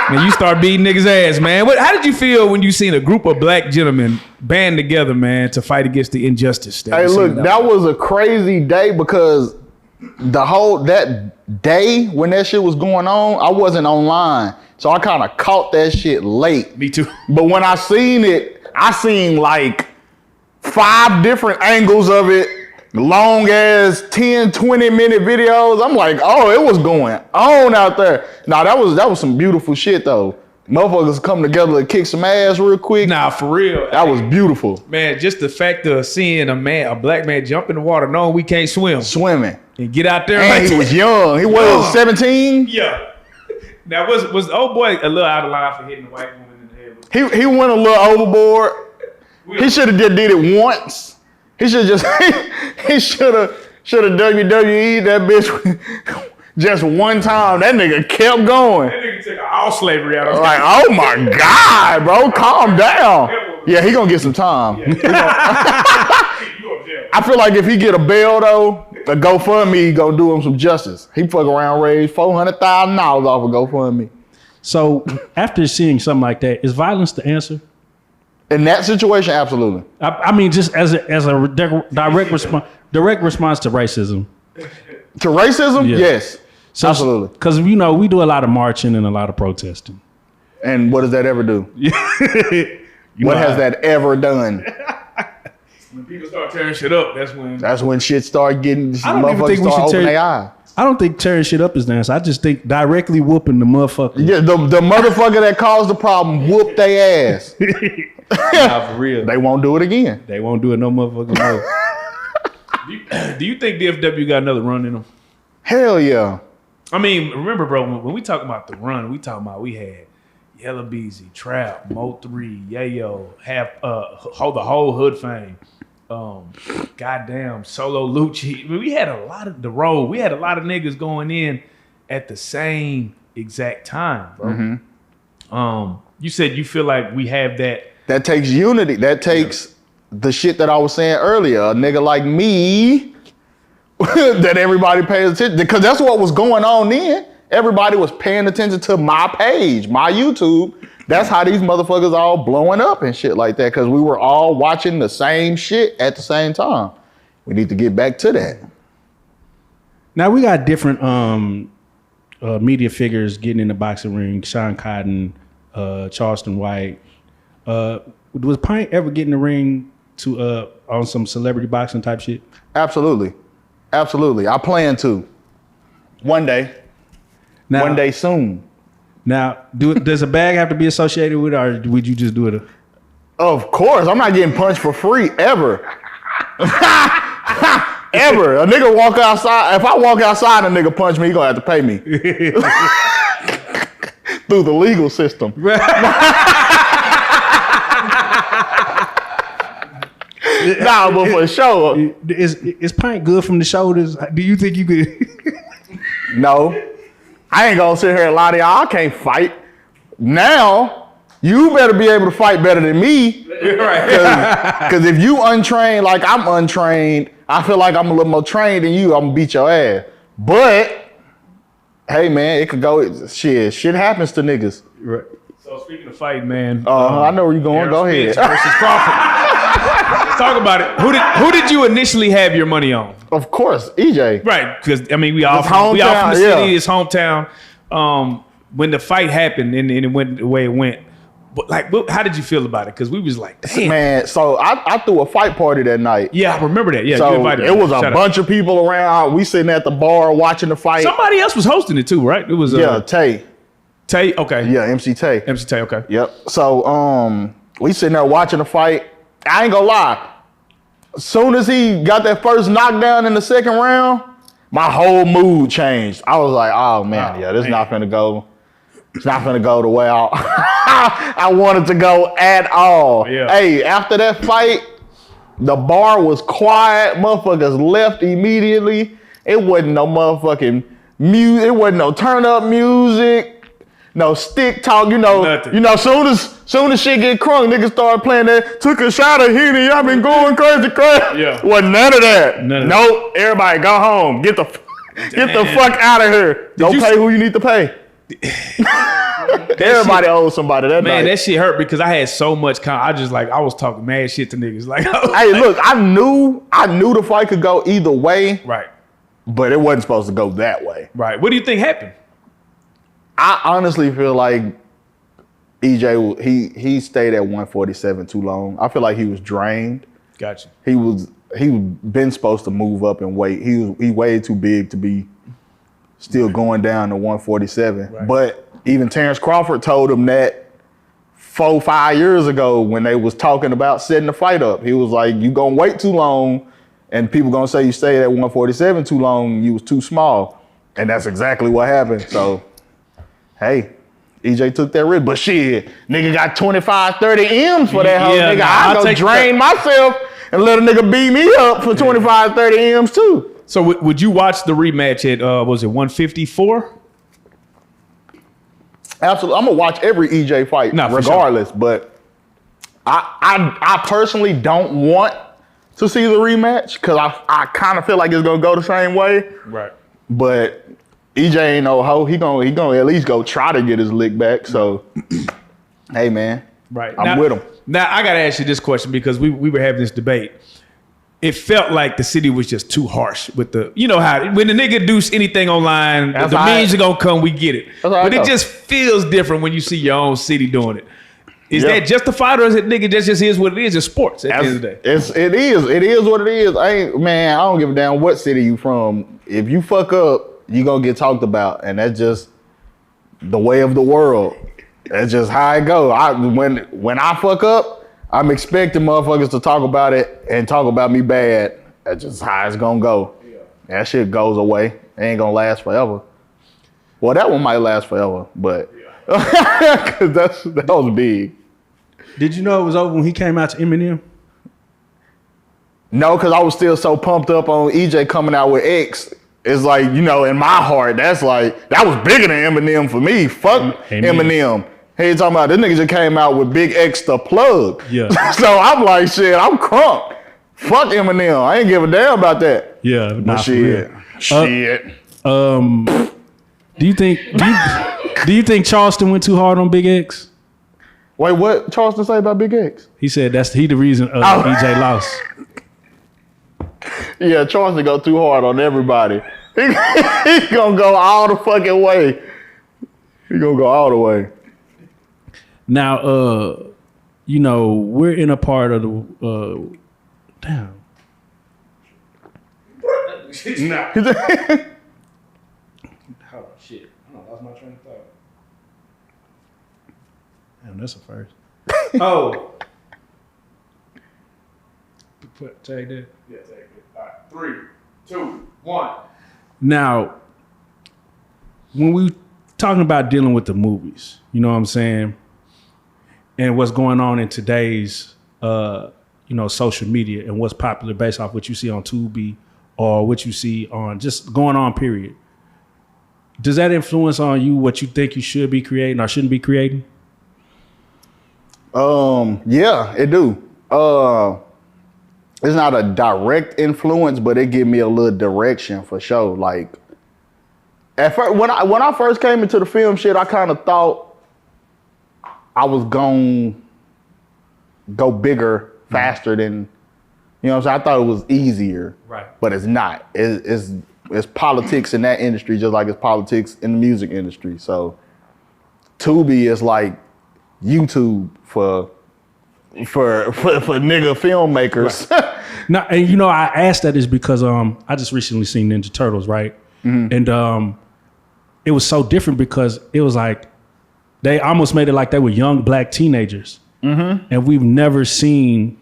and you start beating niggas' ass, man. How did you feel when you seen a group of black gentlemen band together, man, to fight against the injustice? Hey, look, that was a crazy day because that day when that shit was going on, I wasn't online. So I kind of caught that shit late. Me too. But when I seen it, I seen like 5 different angles of it, long ass 10, 20-minute videos. I'm like, oh, it was going on out there. Nah, that was some beautiful shit though. Motherfuckers come together to kick some ass real quick. Nah, for real. That was beautiful. Man, just the fact of seeing a black man jump in the water knowing we can't swim. Swimming. And get out there. And he was young. He was 17. Yeah. Now, was the old boy a little out of line for hitting the white woman in the head? He went a little overboard. He should have just did it once. He should have WWE that bitch just one time. That nigga kept going. That nigga took all slavery out of him. Like, oh my God, bro, calm down. Yeah, he gonna get some time. I feel like if he get a bail though, a GoFundMe gonna do him some justice. He fuck around, raise $400,000 off of GoFundMe. So after seeing something like that, is violence the answer? In that situation, absolutely. I mean, just as a direct response to racism. To racism, Yeah. yes, absolutely. Because we do a lot of marching and a lot of protesting. And what does that ever do? What has that ever done? When people start tearing shit up, that's when Shit start getting. I don't even think we should open their eye. I don't think tearing shit up is dance. I just think directly whooping the motherfucker. Yeah, the motherfucker that caused the problem whooped their ass. Nah, for real. They won't do it again. They won't do it no motherfucking more. Do you think DFW got another run in them? Hell yeah. I mean, remember, bro, when we talk about the run, we talking about we had Yella Beezy, Trap, Mo3, Yayo, the whole hood fame. Goddamn, Solo Lucci. I mean, we had a lot of the road. We had a lot of niggas going in at the same exact time, bro. Mm-hmm. You said you feel like we have that. That takes unity. That takes the shit that I was saying earlier. A nigga like me that everybody pays attention, because that's what was going on then. Everybody was paying attention to my page, my YouTube. That's how these motherfuckers all blowing up and shit like that, because we were all watching the same shit at the same time. We need to get back to that. Now we got different media figures getting in the boxing ring. Sean Cotton, Charleston White. Was Pint ever get in the ring to on some celebrity boxing type shit? Absolutely. Absolutely. I plan to. One day. Now, one day soon. Now, does a bag have to be associated with it, or would you just do it? Of course. I'm not getting punched for free ever. Ever. A nigga walk outside. If I walk outside and a nigga punch me, he gonna have to pay me. Through the legal system. Nah, but for sure. Is Pint good from the shoulders? Do you think you could? No. I ain't gonna sit here and lie to y'all. I can't fight. Now, you better be able to fight better than me. Right. Because if you untrained like I'm untrained, I feel like I'm a little more trained than you, I'm gonna beat your ass. But, hey man, it could go, shit happens to niggas. Right. So speaking of fighting, man. I know where you're going. Go ahead. Versus Crawford. Let's talk about it. Who did you initially have your money on? Of course, EJ. Right, because I mean we all from the city, it's hometown. When the fight happened and it went the way it went, but like, how did you feel about it? Because we was like, damn, man. So I threw a fight party that night. Yeah, I remember that. Yeah, so you invited it was a bunch of people around. We sitting at the bar watching the fight. Somebody else was hosting it too, right? It was Tay. Tay, okay. Yeah, MC Tay. MC Tay, okay. Yep. So we sitting there watching the fight. I ain't gonna lie. As soon as he got that first knockdown in the second round, my whole mood changed. I was like, oh man, this not finna go. It's not finna go the way I wanted to go at all. Yeah. Hey, after that fight, the bar was quiet. Motherfuckers left immediately. It wasn't no motherfucking music. It wasn't no turn up music. No stick talk, Nothing. Soon as shit get crunk, niggas start playing that. Took a shot of Henny, I've been going crazy. Yeah. Wasn't none of that. Nope. Everybody go home. Get the fuck out of here. Go pay who you need to pay. Everybody owes somebody that night. Man, that shit hurt because I had so much I was talking mad shit to niggas. Like, hey, look, I knew the fight could go either way. Right. But it wasn't supposed to go that way. Right. What do you think happened? I honestly feel like EJ, he stayed at 147 too long. I feel like he was drained. Gotcha. He been supposed to move up in weight. He way too big to be still going down to 147. Right. But even Terrence Crawford told him that 4-5 years ago when they was talking about setting the fight up. He was like, you gonna wait too long and people gonna say you stayed at 147 too long, you was too small. And that's exactly what happened. So hey, EJ took that risk, but shit, nigga got 25, 30 M's for that whole nigga. I'll go drain myself and let a nigga beat me up for 25, 30 M's too. So would you watch the rematch at, was it 154? Absolutely. I'm gonna watch every EJ fight regardless, sure. But I personally don't want to see the rematch because I kind of feel like it's gonna go the same way. Right. But EJ ain't no hoe. He gonna at least go try to get his lick back. So, hey man, right, I'm with him. Now I gotta ask you this question because we were having this debate. It felt like the city was just too harsh with the, how when the nigga do anything online, the memes are gonna come. We get it, but it just feels different when you see your own city doing it. Is that justified, or is it nigga just is what it is? It's sports at the end of the day. It is what it is. I don't give a damn what city you from. If you fuck up, you gonna get talked about, and that's just the way of the world. That's just how it go. When I fuck up, I'm expecting motherfuckers to talk about it and talk about me bad. That's just how it's gonna go. Yeah. That shit goes away. It ain't gonna last forever. Well, that one might last forever, but cause that was big. Did you know it was over when he came out to Eminem? No, because I was still so pumped up on EJ coming out with X. It's like, you know, in my heart, that was bigger than Eminem for me. Fuck Eminem. Hey, you talking about this nigga just came out with Big X the Plug. Yeah. So I'm like, shit, I'm crunk. Fuck Eminem. I ain't give a damn about that. Yeah, but shit. Do you think Charleston went too hard on Big X? Wait, what Charleston say about Big X? He said he the reason EJ lost. Yeah, Charleston go too hard on everybody. He gonna go all the fucking way. He gonna go all the way. Now, you know, we're in a part of the damn. Nah. Oh shit! I lost my train of thought. Damn, that's a first. Oh. Take that. Yeah, take it. All right, 3, 2, 1. Now, when we talking about dealing with the movies, you know what I'm saying, and what's going on in today's, social media and what's popular based off what you see on Tubi or what you see on just going on, period. Does that influence on you what you think you should be creating or shouldn't be creating? Yeah, it do. It's not a direct influence, but it give me a little direction for sure. Like at first, when I first came into the film shit, I kind of thought I was gonna go bigger, faster than, you know what I'm saying? I thought it was easier, right? But it's not. It's politics in that industry, just like it's politics in the music industry. So Tubi is like YouTube for nigga filmmakers. Right. Now, and you know, I asked that is because I just recently seen Ninja Turtles, right? Mm-hmm. And it was so different because it was like they almost made it like they were young black teenagers. Mm-hmm. And we've never seen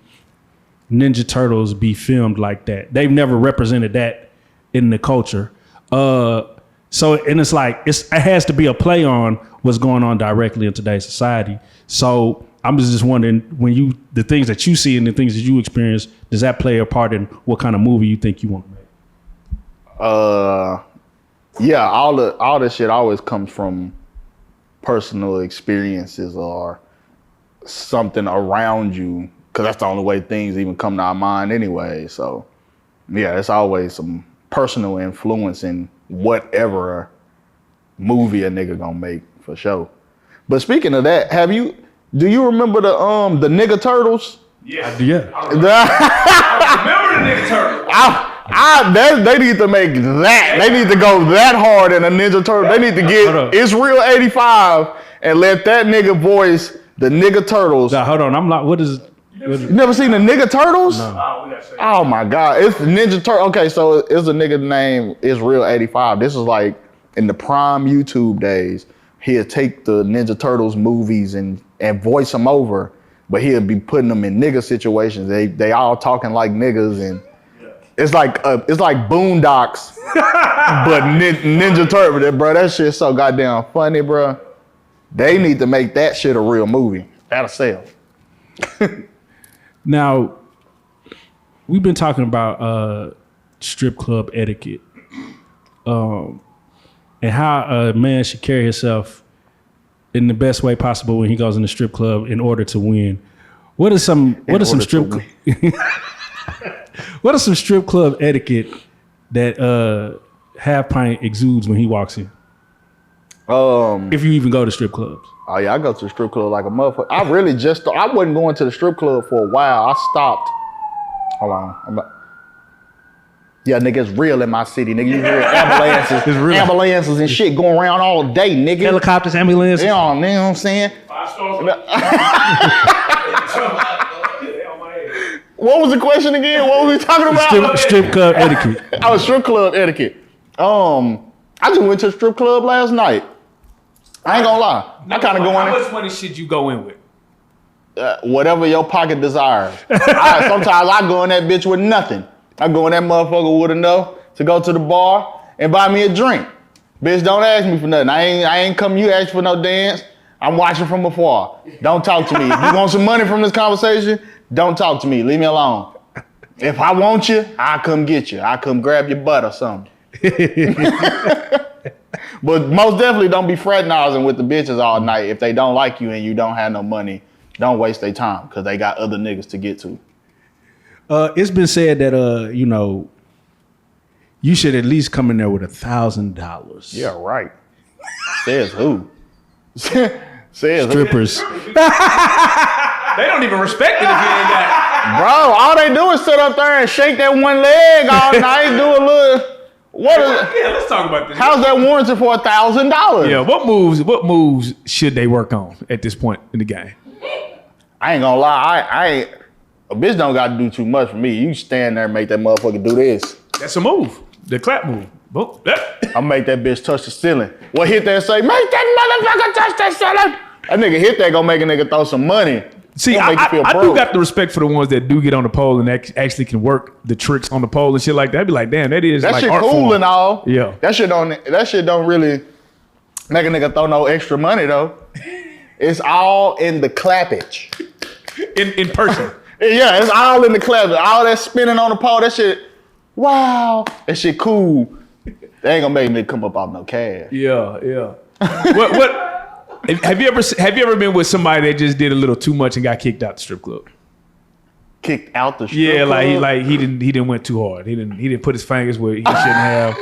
Ninja Turtles be filmed like that. They've never represented that in the culture. And it's like it has to be a play on what's going on directly in today's society. So I'm just wondering, when the things that you see and the things that you experience, does that play a part in what kind of movie you think you want to make? Yeah, all the shit always comes from personal experiences or something around you, because that's the only way things even come to our mind anyway. So yeah, it's always some personal influence in whatever movie a nigga gonna make for sure. But speaking of that, do you remember the nigga turtles? Yeah. I remember the nigga turtles. They need to make that. They need to go that hard in a Ninja Turtle. They need to get It's Real 85 and let that nigga voice the nigga turtles. Now, hold on. I'm like, what is you never seen the nigga turtles? No. Oh my God. It's Ninja Turtle. Okay, so it's a nigga named It's Real 85. This is like in the prime YouTube days. He'll take the Ninja Turtles movies and voice them over, but he'll be putting them in nigga situations. They all talking like niggas, and it's like Boondocks, but Ninja Turtle, bro. That shit's so goddamn funny, bro. They need to make that shit a real movie. That'll sell. Now, we've been talking about strip club etiquette, and how a man should carry himself in the best way possible when he goes in the strip club in order to win. What are some strip club etiquette that Half Pint exudes when he walks in? If you even go to strip clubs. Oh yeah, I go to the strip club like a motherfucker. I wasn't going to the strip club for a while. I stopped. Hold on. Yeah, nigga, it's real in my city, nigga. You hear ambulances and shit going around all day, nigga. Helicopters, ambulances. Yeah, you know what I'm saying? 5 stars. What was the question again? What were we talking about? Strip club etiquette. Strip club etiquette. I just went to the strip club last night. I ain't gonna lie. I kind of go in. How much money should you go in with? Whatever your pocket desires. Sometimes I go in that bitch with nothing. I go in that motherfucker with enough to go to the bar and buy me a drink. Bitch, don't ask me for nothing. I ain't come you ask for no dance. I'm watching from afar. Don't talk to me. If you want some money from this conversation, don't talk to me. Leave me alone. If I want you, I'll come get you. I'll come grab your butt or something. But most definitely don't be fraternizing with the bitches all night. If they don't like you and you don't have no money, don't waste their time because they got other niggas to get to. It's been said that you know, you should at least come in there with $1,000. Yeah, right. Says who? Says strippers. They don't even respect it if you ain't got. Bro, all they do is sit up there and shake that one leg all night, do a little. Yeah, let's talk about this. How's that warranted for $1,000? Yeah, what moves should they work on at this point in the game? I ain't gonna lie, I ain't. A bitch don't got to do too much for me. You stand there and make that motherfucker do this. That's a move. The clap move. Boom. I'll make that bitch touch the ceiling. What hit that and say, make that motherfucker touch that ceiling? That nigga hit that, gonna make a nigga throw some money. See, I do got the respect for the ones that do get on the pole and actually can work the tricks on the pole and shit like that. I'd be like, damn, that like shit art cool form. And all. Yeah. That shit don't really make a nigga throw no extra money though. It's all in the clappage. In person. Yeah, it's all in the clappage. All that spinning on the pole, that shit, wow. That shit cool. They ain't gonna make me come up off no cash. Yeah. What have you ever been with somebody that just did a little too much and got kicked out the strip club? Kicked out the strip club? Yeah, he didn't went too hard. He didn't put his fingers where he shouldn't have.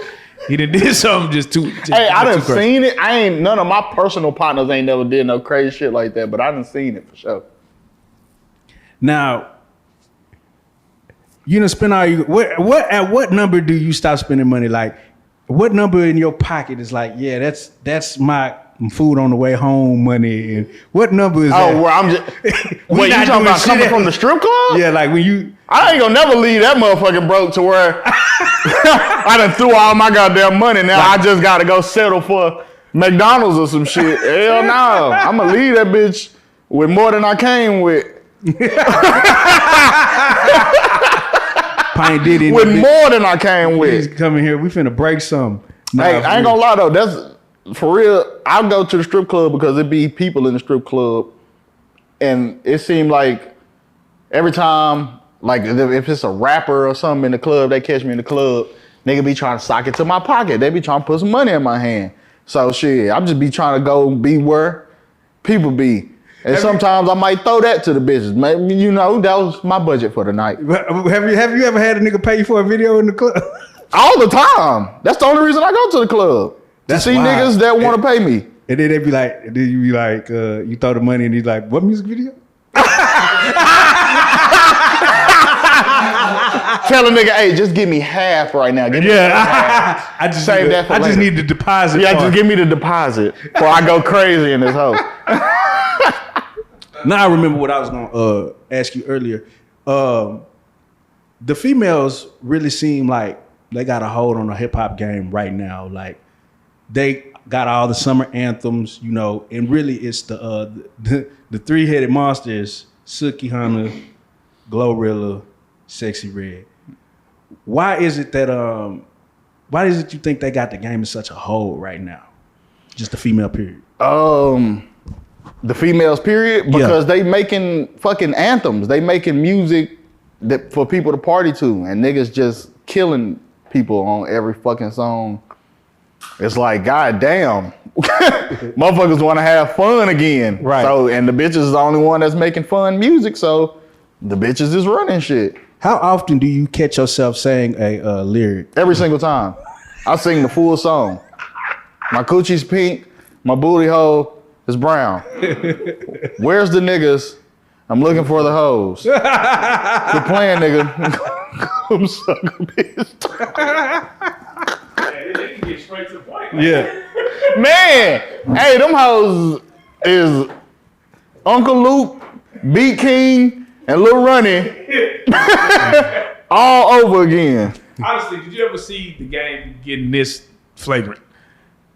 He did something just too. Hey, I done seen it. None of my personal partners ain't never did no crazy shit like that, but I done seen it for sure. Now, you done spend all you. At what number do you stop spending money? Like, what number in your pocket is like, yeah, that's my food on the way home money, and what number is that? Oh, well, I'm just. Wait, you talking about coming from the strip club? Yeah, like when you. I ain't gonna never leave that motherfucking broke to where I done threw all my goddamn money. Now I just gotta go settle for McDonald's or some shit. Hell no, I'm gonna leave that bitch with more than I came with. Pine Diddy with more than I came with. He's coming here. We finna break some. Nah, hey, I ain't gonna lie though. That's for real. I'll go to the strip club because it be people in the strip club, and it seemed like every time, like if it's a rapper or something in the club, they catch me in the club, nigga be trying to sock it to my pocket. They be trying to put some money in my hand. So shit, I'm just be trying to go be where people be. And sometimes I might throw that to the bitches. Maybe, you know, that was my budget for the night. Have you ever had a nigga pay you for a video in the club? All the time. That's the only reason I go to the club. That's to see wild. Niggas that want to pay me. And then they be like, you throw the money and he's like, what music video? Tell a nigga, hey, just give me half right now. Give me half. I just save that for later. just need the deposit. Yeah, just give me the deposit before I go crazy in this hoe. Now I remember what I was gonna ask you earlier. The females really seem like they got a hold on the hip hop game right now. Like they got all the summer anthems, you know, and really it's the 3-headed monsters: Sookie Hunter, Glorilla, Sexy Red. Why is it you think they got the game in such a hold right now? Just the female period. The females period, because they making fucking anthems. They making music that for people to party to, and niggas just killing people on every fucking song. It's like, goddamn, motherfuckers want to have fun again. Right. So, and the bitches is the only one that's making fun music. So, the bitches is running shit. How often do you catch yourself saying a lyric? Every single time. I sing the full song. My coochie's pink, my booty hole is brown. Where's the niggas? I'm looking for the hoes. Quit playing, nigga. Come suck a bitch. They can get straight to the point. Yeah. Man, hey, them hoes is Uncle Luke, Beat King, and Lil Runny all over again. Honestly, did you ever see the game getting this flagrant?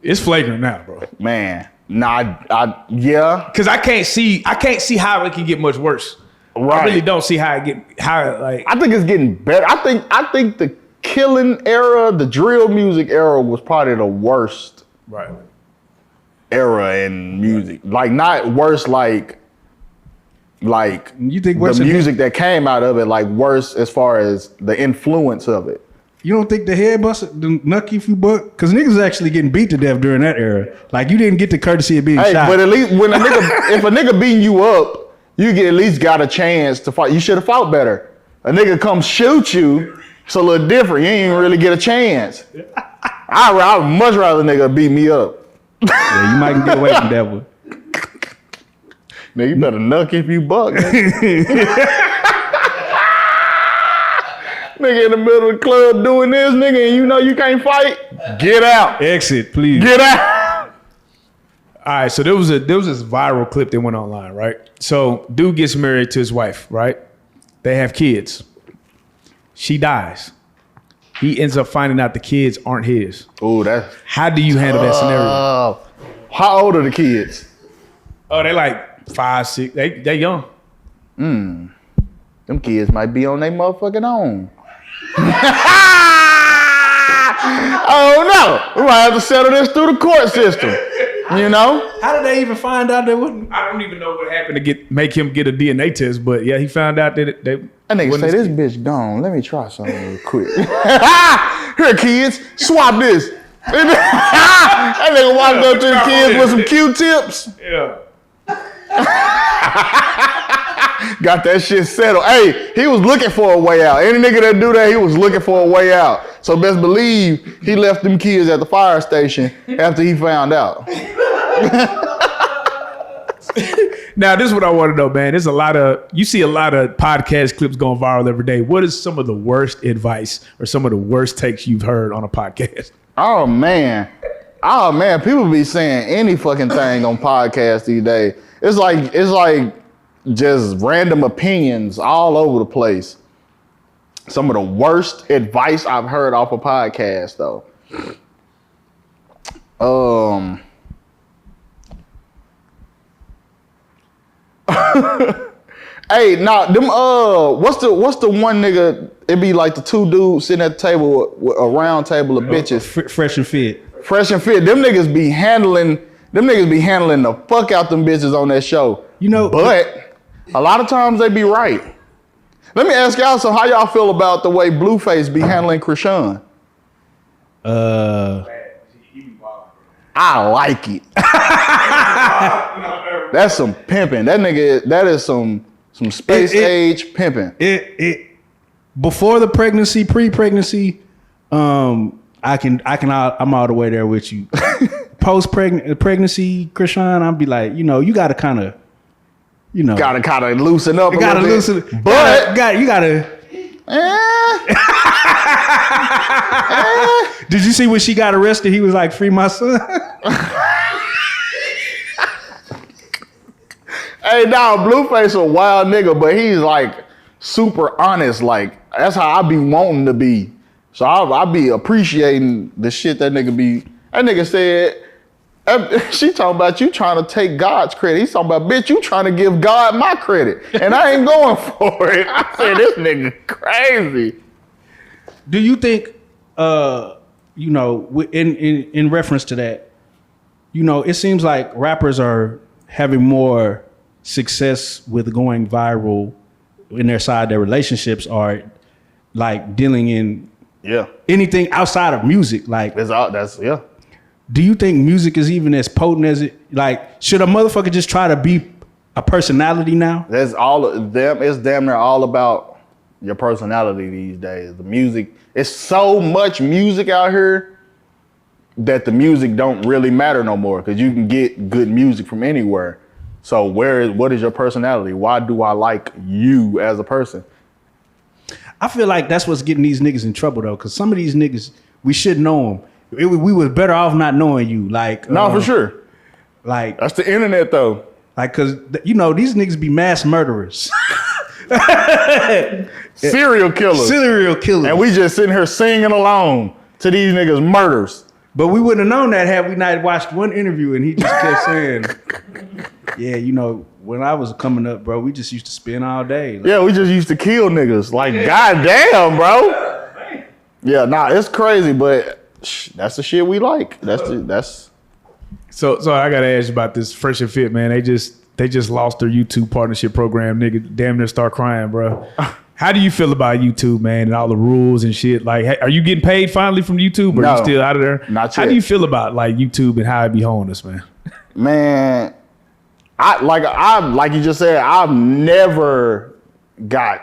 It's flagrant now, bro. Man, yeah. Because I can't see how it can get much worse. Right. I really don't see how like. I think it's getting better. I think the killing era, the drill music era, was probably the worst era in music. Like not worse, like you think worse the music that came out of it, like worse as far as the influence of it. You don't think the head buster, the nucky if you buck? Because niggas was actually getting beat to death during that era. Like you didn't get the courtesy of being shot. But at least when a nigga, if a nigga beating you up, you at least got a chance to fight. You should have fought better. A nigga come shoot you, it's a little different. You ain't even really get a chance. I would much rather nigga beat me up. Yeah, you might get away from that one. Nigga, you better nuck if you buck. Nigga in the middle of the club doing this, nigga, and you know you can't fight. Get out. Exit, please. Get out. All right, so there was this viral clip that went online, right? So dude gets married to his wife, right? They have kids. She dies. He ends up finding out the kids aren't his. Ooh, that's How do you handle that scenario? How old are the kids? Oh, they like 5, 6. They young. Them kids might be on their motherfucking own. Oh no, we might have to settle this through the court system. You know? How did they even find out they wouldn't? I don't even know what happened to make him get a DNA test, but yeah, he found out that they. That nigga say, this bitch gone. Let me try something real quick. Here, kids, swap this. That nigga walked up to the kids with some Q-tips. Yeah. Got that shit settled. Hey, he was looking for a way out. Any nigga that do that, he was looking for a way out. So best believe he left them kids at the fire station after he found out. Now, this is what I want to know, man. You see a lot of podcast clips going viral every day. What is some of the worst advice or some of the worst takes you've heard on a podcast? Oh man, people be saying any fucking thing on podcasts these days. It's like just random opinions all over the place. Some of the worst advice I've heard off a podcast though. Hey, now them what's the one nigga? It be like the two dudes sitting at the table with a round table of bitches. Fresh and fit. Fresh and fit. Them niggas be handling the fuck out them bitches on that show. You know, but a lot of times they be right. Let me ask y'all, so how y'all feel about the way Blueface be handling Krishan? I like it. That's some pimping. That is some space age pimping. Before the pregnancy, pre-pregnancy, I'm all the way there with you. Post pregnancy, Krishan, I'll be like, you gotta kind of, gotta kind of loosen up. But you gotta. Did you see when she got arrested? He was like, "Free my son." Hey, now Blueface a wild nigga, but he's like super honest. Like that's how I be wanting to be. So I be appreciating the shit that nigga be. That nigga said, she talking about you trying to take God's credit. He's talking about, bitch, you trying to give God my credit. And I ain't going for it. I said, this nigga crazy. Do you think, in reference to that, it seems like rappers are having more success with going viral in their relationships are like dealing in anything outside of music. Like that's. Do you think music is even as potent as it? Like, should a motherfucker just try to be a personality now? That's all of them. It's damn near all about your personality these days. The music, it's so much music out here that the music don't really matter no more because you can get good music from anywhere. So what is your personality? Why do I like you as a person? I feel like that's what's getting these niggas in trouble though, because some of these niggas, we should know them. We was better off not knowing you. Like no, for sure. Like that's the internet though. Like, cause these niggas be mass murderers, serial killers, and we just sitting here singing along to these niggas murders. But we wouldn't have known that had we not watched one interview and he just kept saying, yeah, you know, when I was coming up, bro, we just used to spend all day. Like, yeah, we just used to kill niggas. Like, goddamn, bro. Yeah, nah, it's crazy, but that's the shit we like. That's. So I gotta ask you about this Fresh and Fit, man. They just lost their YouTube partnership program. Nigga, damn near start crying, bro. How do you feel about YouTube, man, and all the rules and shit? Like, are you getting paid finally from YouTube, or No, are you still out of there? not How yet. do you feel about like YouTube and how it be holding us, man? Man, like you just said, I've never got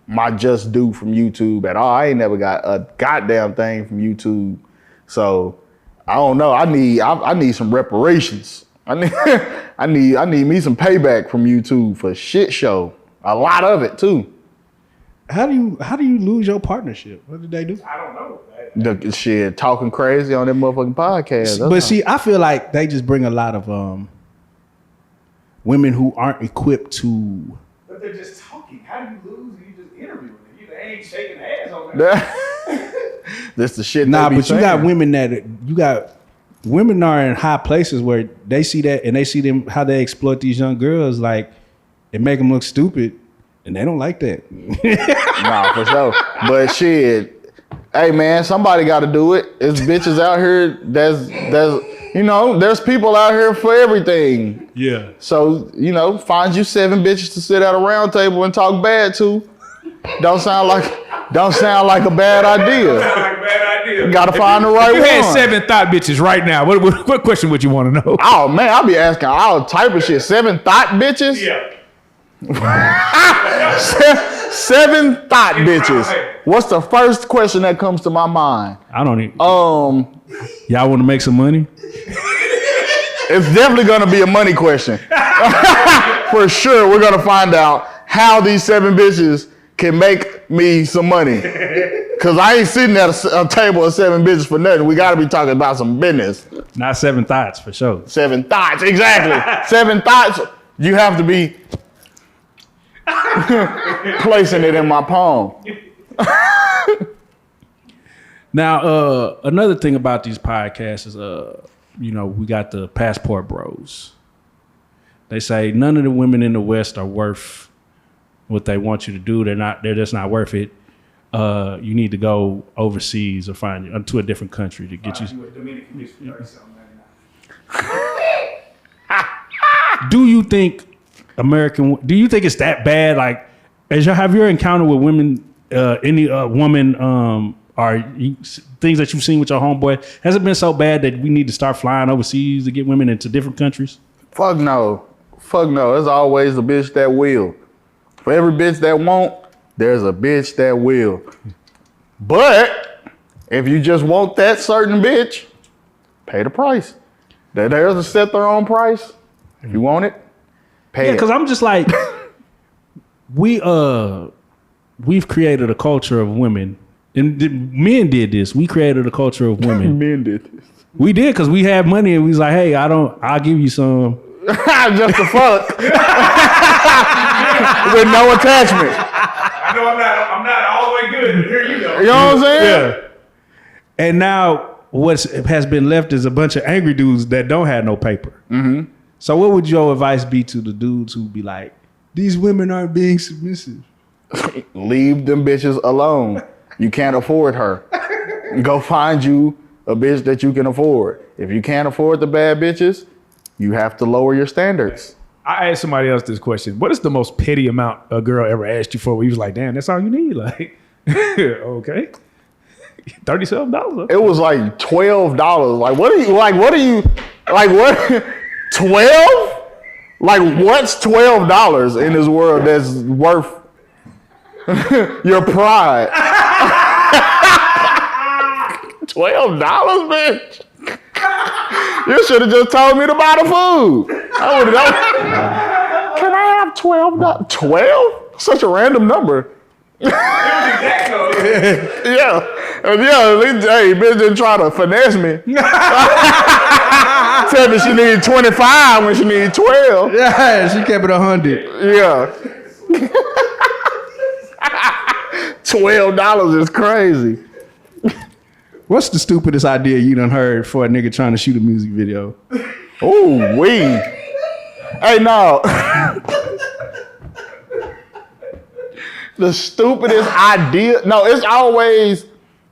my just due from YouTube at all. I ain't never got a goddamn thing from YouTube. So I don't know. I need some reparations. I need me some payback from YouTube for shit show. A lot of it too. how do you lose your partnership? What did they do? I don't know. The shit talking crazy on that motherfucking podcast. But see, I feel like they just bring a lot of women who aren't equipped to. But they're just talking. How do you lose? You just interviewing them. You ain't shaking ass on that. That's the shit. Nah, they be but you got saying. women are in high places where they see that and they see them how they exploit these young girls, like it make them look stupid, and they don't like that. Nah, for sure. But shit, hey man, somebody got to do it. It's bitches out here. There's there's people out here for everything. Yeah. So find you 7 bitches to sit at a round table and talk bad to. Don't sound like a bad idea. Like a bad idea. You gotta find the right If you had one. 7 thought bitches right now, what question would you want to know? Oh man, I'll be asking all type of shit. 7 thought bitches. Yeah. 7 thought bitches. What's the first question that comes to my mind? I don't even. Y'all want to make some money? It's definitely gonna be a money question. For sure, we're gonna find out how these 7 bitches can make me some money. Cause I ain't sitting at a table of 7 bitches for nothing. We gotta be talking about some business. Not 7 thoughts for sure. 7 thoughts, exactly. 7 thoughts. You have to be placing it in my palm. Now, another thing about these podcasts is, we got the passport bros. They say none of the women in the West are worth what they want you to do. They're just not worth it. You need to go overseas or find to a different country to get you. Do you think it's that bad? Like, have you ever encountered with women, any woman, things that you've seen with your homeboy? Has it been so bad that we need to start flying overseas to get women into different countries? Fuck no. There's always a bitch that will. For every bitch that won't, there's a bitch that will. But if you just want that certain bitch, pay the price. There's a set their own price. If you want it, pay it. Because I'm just like, we've created a culture of women, and men did this. We created a culture of women. Men did this. We did because we had money, and we was like, hey, I'll give you some. Just the fuck. With no attachment. I know I'm not all the way good, but here you go. You know what I'm saying? Yeah. And now what has been left is a bunch of angry dudes that don't have no paper. Mm-hmm. So what would your advice be to the dudes who be like, these women aren't being submissive? Leave them bitches alone. You can't afford her. Go find you a bitch that you can afford. If you can't afford the bad bitches, you have to lower your standards. I asked somebody else this question. What is the most petty amount a girl ever asked you for where you was like, damn, that's all you need? Like, okay. $37. It was like $12. Like, what what? 12? Like, what's $12 in this world that's worth your pride? $12, bitch. You should have just told me to buy the food. I would have. Can I have $12? 12? Such a random number. Yeah. Hey, bitch didn't try to finesse me. Tell me she needed 25 when she needed 12. Yeah, she kept it 100. Yeah. $12 is crazy. What's the stupidest idea you done heard for a nigga trying to shoot a music video? Ooh, wee. Hey, no. The stupidest idea. No, it's always.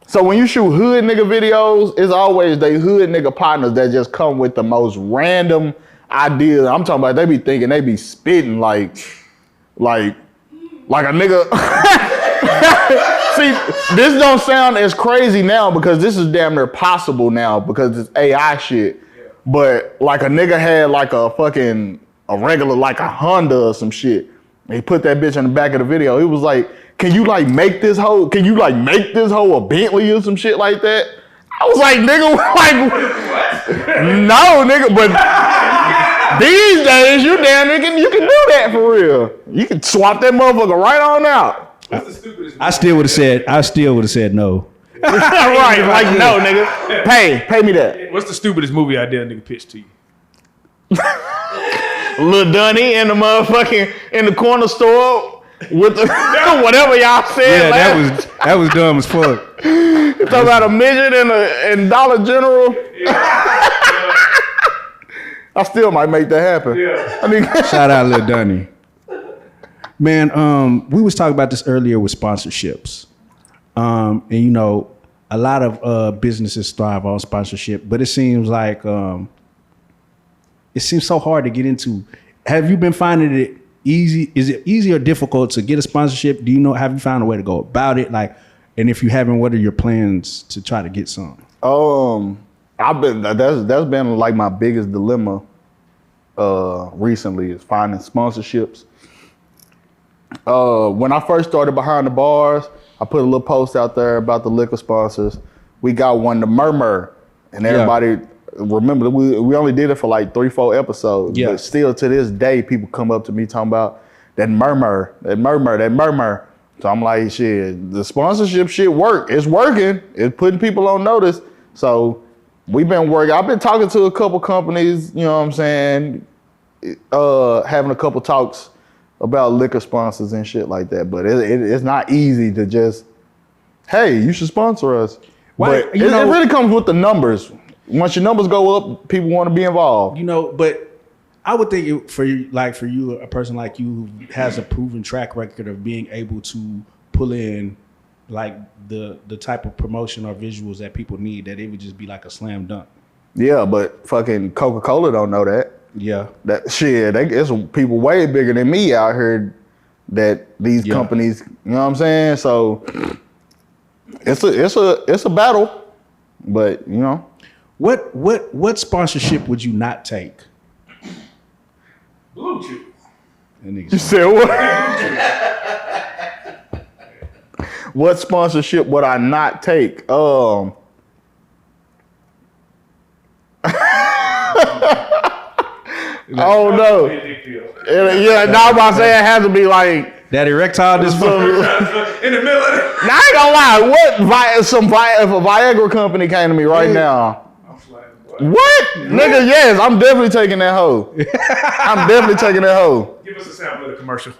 So when you shoot hood nigga videos, it's always they hood nigga partners that just come with the most random ideas. I'm talking about they be thinking they be spitting like a nigga. See, this don't sound as crazy now because this is damn near possible now because it's AI shit. But like a nigga had like a regular, like a Honda or some shit. And he put that bitch in the back of the video. He was like, can you make this hoe a Bentley or some shit like that? I was like, nigga, like, no, nigga, but these days you damn nigga, you can do that for real. You can swap that motherfucker right on out. I still would have said no. Right, like no, nigga. Pay me that. What's the stupidest movie idea a nigga pitched to you? Lil Dunny in the motherfucking in the corner store with the whatever y'all said. Yeah, that was dumb as fuck. You talking about a midget in Dollar General? I still might make that happen. Yeah. I mean, Shout out Lil Dunny. Man, we was talking about this earlier with sponsorships. And you know, a lot of businesses thrive on sponsorship, but it seems like it seems so hard to get into. Have you been finding it easy? Is it easy or difficult to get a sponsorship? Do you know, have you found a way to go about it? Like, and if you haven't, what are your plans to try to get some? that's been like my biggest dilemma recently is finding sponsorships. When I first started behind the bars, I put a little post out there about the liquor sponsors. We got one, the Murmur, and everybody remember we only did it for like 3-4 episodes. Yeah. But still to this day, people come up to me talking about that Murmur. So I'm like, shit, the sponsorship shit work. It's working. It's putting people on notice. So we've been working. I've been talking to a couple companies, you know what I'm saying, having a couple talks about liquor sponsors and shit like that. But it's not easy to just, hey, you should sponsor us. Why, but it really comes with the numbers. Once your numbers go up, people want to be involved. You know, but I would think for you, a person like you who has a proven track record of being able to pull in like the type of promotion or visuals that people need, that it would just be like a slam dunk. Yeah, but fucking Coca-Cola don't know that. Yeah. That shit, it's people way bigger than me out here that these companies, you know what I'm saying? So it's a battle, but you know. What sponsorship would you not take? Blue Chew. You said what? What sponsorship would I not take? I don't know. Yeah, now I'm about to say it has to be like that erectile dysfunction. In the middle of it. Now, I ain't gonna lie. If a Viagra company came to me right now, what? Nigga, yes, I'm definitely taking that hoe. I'm definitely taking that hoe. Give us a sample of the commercial.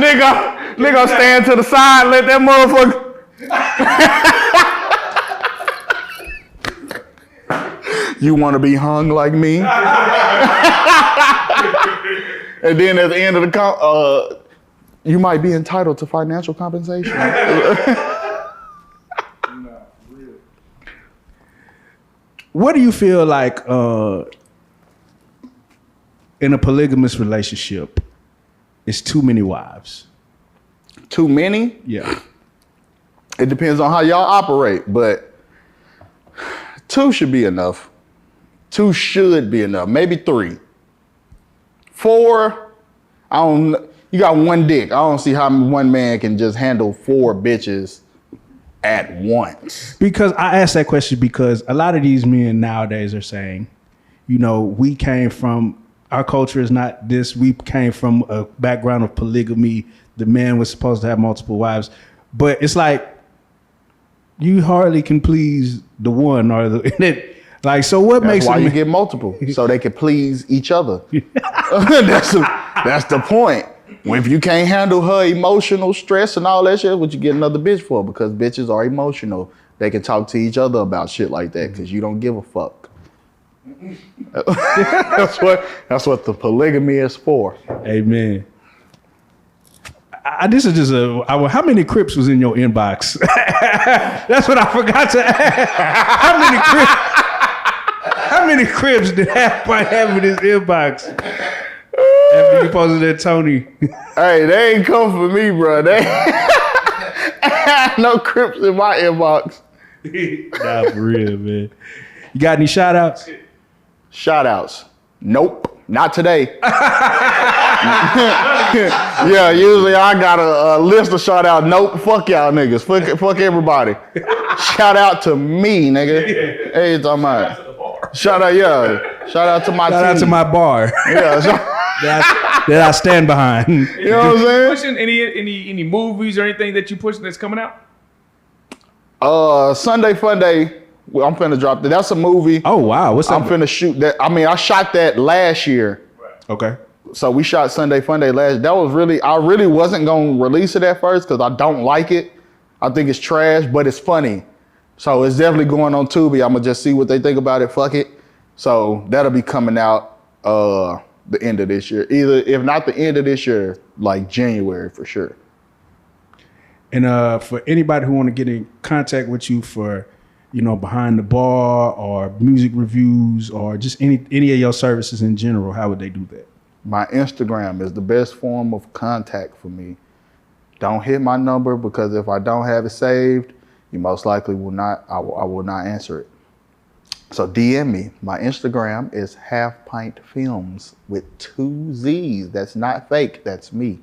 Nigga stand to the side, let that motherfucker. You want to be hung like me? And then at the end of the you might be entitled to financial compensation. What do you feel like in a polygamous relationship? It's too many wives. Too many? Yeah. It depends on how y'all operate, but 2 should be enough. 2 should be enough. Maybe 3. 4, you got 1 dick. I don't see how one man can just handle 4 bitches at once. Because I asked that question because a lot of these men nowadays are saying, you know, we came from, our culture is not this. We came from a background of polygamy. The man was supposed to have multiple wives. But it's like, you hardly can please the one or the, like, so what makes why you get multiple, so they can please each other. That's the point. If you can't handle her emotional stress and all that shit, what you get another bitch for? Because bitches are emotional. They can talk to each other about shit like that because you don't give a fuck. That's what the polygamy is for. Amen. This is just how many Crips was in your inbox? That's what I forgot to ask. How many Crips did HalfPint have in his inbox? After you posted that Tony. Hey, they ain't come for me, bro. They no Crips in my inbox. Nah, for real, man. You got any shout outs? Shout outs. Nope. Not today. Yeah, usually I got a list of shout out. Nope. Fuck y'all niggas. Fuck everybody. Shout out to me, nigga. Hey, you talking about? Shout out, yeah. Shout out to my Shout team. out to my bar. Yeah. that I stand behind. You know what I'm saying? Pushing any movies or anything that you pushing that's coming out? Sunday Fun Day. Well, I'm finna drop that. That's a movie. Oh wow, what's that? I'm finna shoot that. I mean, I shot that last year. Okay. So we shot Sunday Fun Day last. That was really, I really wasn't gonna release it at first because I don't like it. I think it's trash, but it's funny. So it's definitely going on Tubi. I'm gonna just see what they think about it. Fuck it. So that'll be coming out the end of this year. Either, if not the end of this year, like January for sure. And for anybody who want to get in contact with you for, behind the bar or music reviews or just any of your services in general, how would they do that? My Instagram is the best form of contact for me. Don't hit my number because if I don't have it saved, you most likely will not, I will not answer it. So DM me. My Instagram is HalfPintFilmz with 2 Z's. That's not fake, that's me.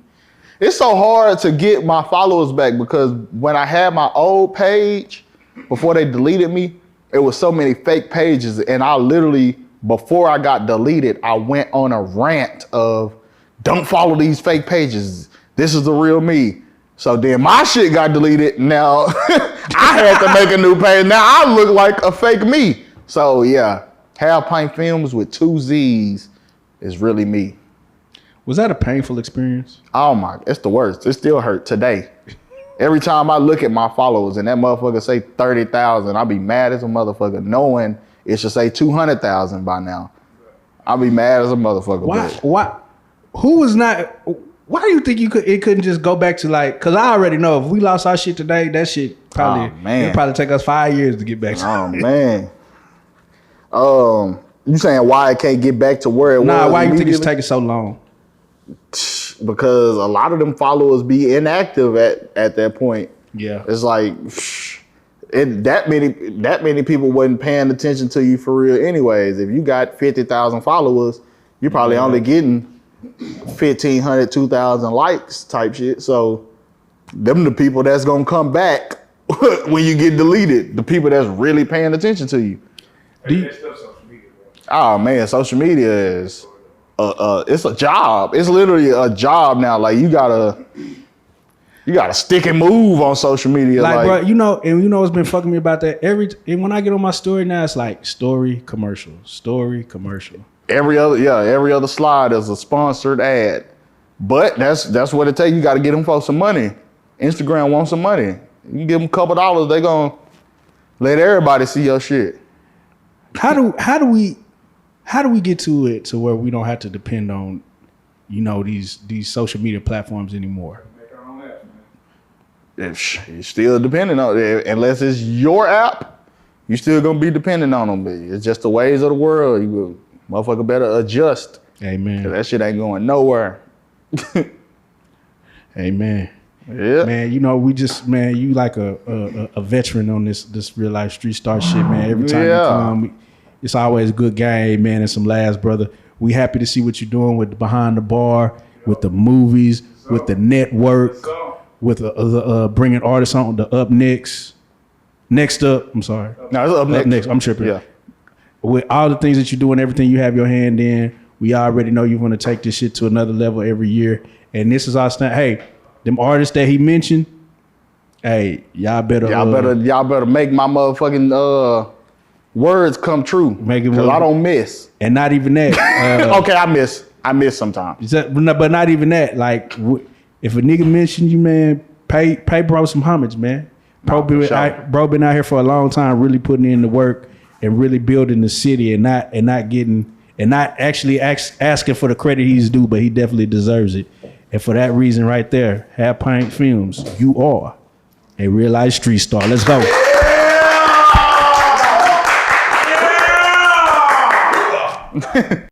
It's so hard to get my followers back because when I had my old page, before they deleted me, it was so many fake pages. And I literally, before I got deleted, I went on a rant of, don't follow these fake pages. This is the real me. So then my shit got deleted. Now I had to make a new page. Now I look like a fake me. So yeah, HalfPintFilmz with 2 Z's is really me. Was that a painful experience? Oh my, it's the worst. It still hurt today. Every time I look at my followers and that motherfucker say 30,000, I'll be mad as a motherfucker knowing it should say 200,000 by now. I'll be mad as a motherfucker. Why do you think it couldn't just go back to cause I already know if we lost our shit today, that shit probably, it'd probably take us 5 years to get back to. Oh man. You saying why it can't get back to where it was? Nah, why you think it's taking so long? Because a lot of them followers be inactive at that point. Yeah. It's like that many people wasn't paying attention to you for real anyways. If you got 50,000 followers, you're probably only getting 1,500, 2,000 likes type shit. So them the people that's gonna come back when you get deleted. The people that's really paying attention to you. Oh man, social media is it's a job. It's literally a job now. Like you gotta stick and move on social media. Like bro, what's been fucking me about that? When I get on my story now, it's like story commercial. Every other slide is a sponsored ad. But that's what it takes. You gotta get them folks some money. Instagram wants some money. You give them a couple dollars, they gonna let everybody see your shit. How do we get to it to where we don't have to depend on, these social media platforms anymore? You're still depending on it. Unless it's your app, you're still gonna be dependent on them. It's just the ways of the world. Motherfucker better adjust. Amen. Cause that shit ain't going nowhere. Amen. Yeah. Man, you like a veteran on this real life street star shit, man. Every time you come, it's always a good game, man, and some laughs, brother. We happy to see what you're doing with Behind the Bar, with the movies, with the network, with bringing artists on the Up Next. Next Up, I'm sorry. No, it's Up Next. I'm tripping. Yeah. With all the things that you're doing, everything you have your hand in, we already know you want to take this shit to another level every year. And this is our stand. Hey, them artists that he mentioned, hey, y'all better make my motherfucking words come true. Make it, because I don't miss. And not even that. Okay, I miss. I miss sometimes. But not even that. Like, if a nigga mention you, man, pay bro some homage, man. Bro been out here for a long time, really putting in the work and really building the city, and not actually asking for the credit he's due, but he definitely deserves it. And for that reason, right there, HalfPintFilmz, you are a real life street star. Let's go. Yeah!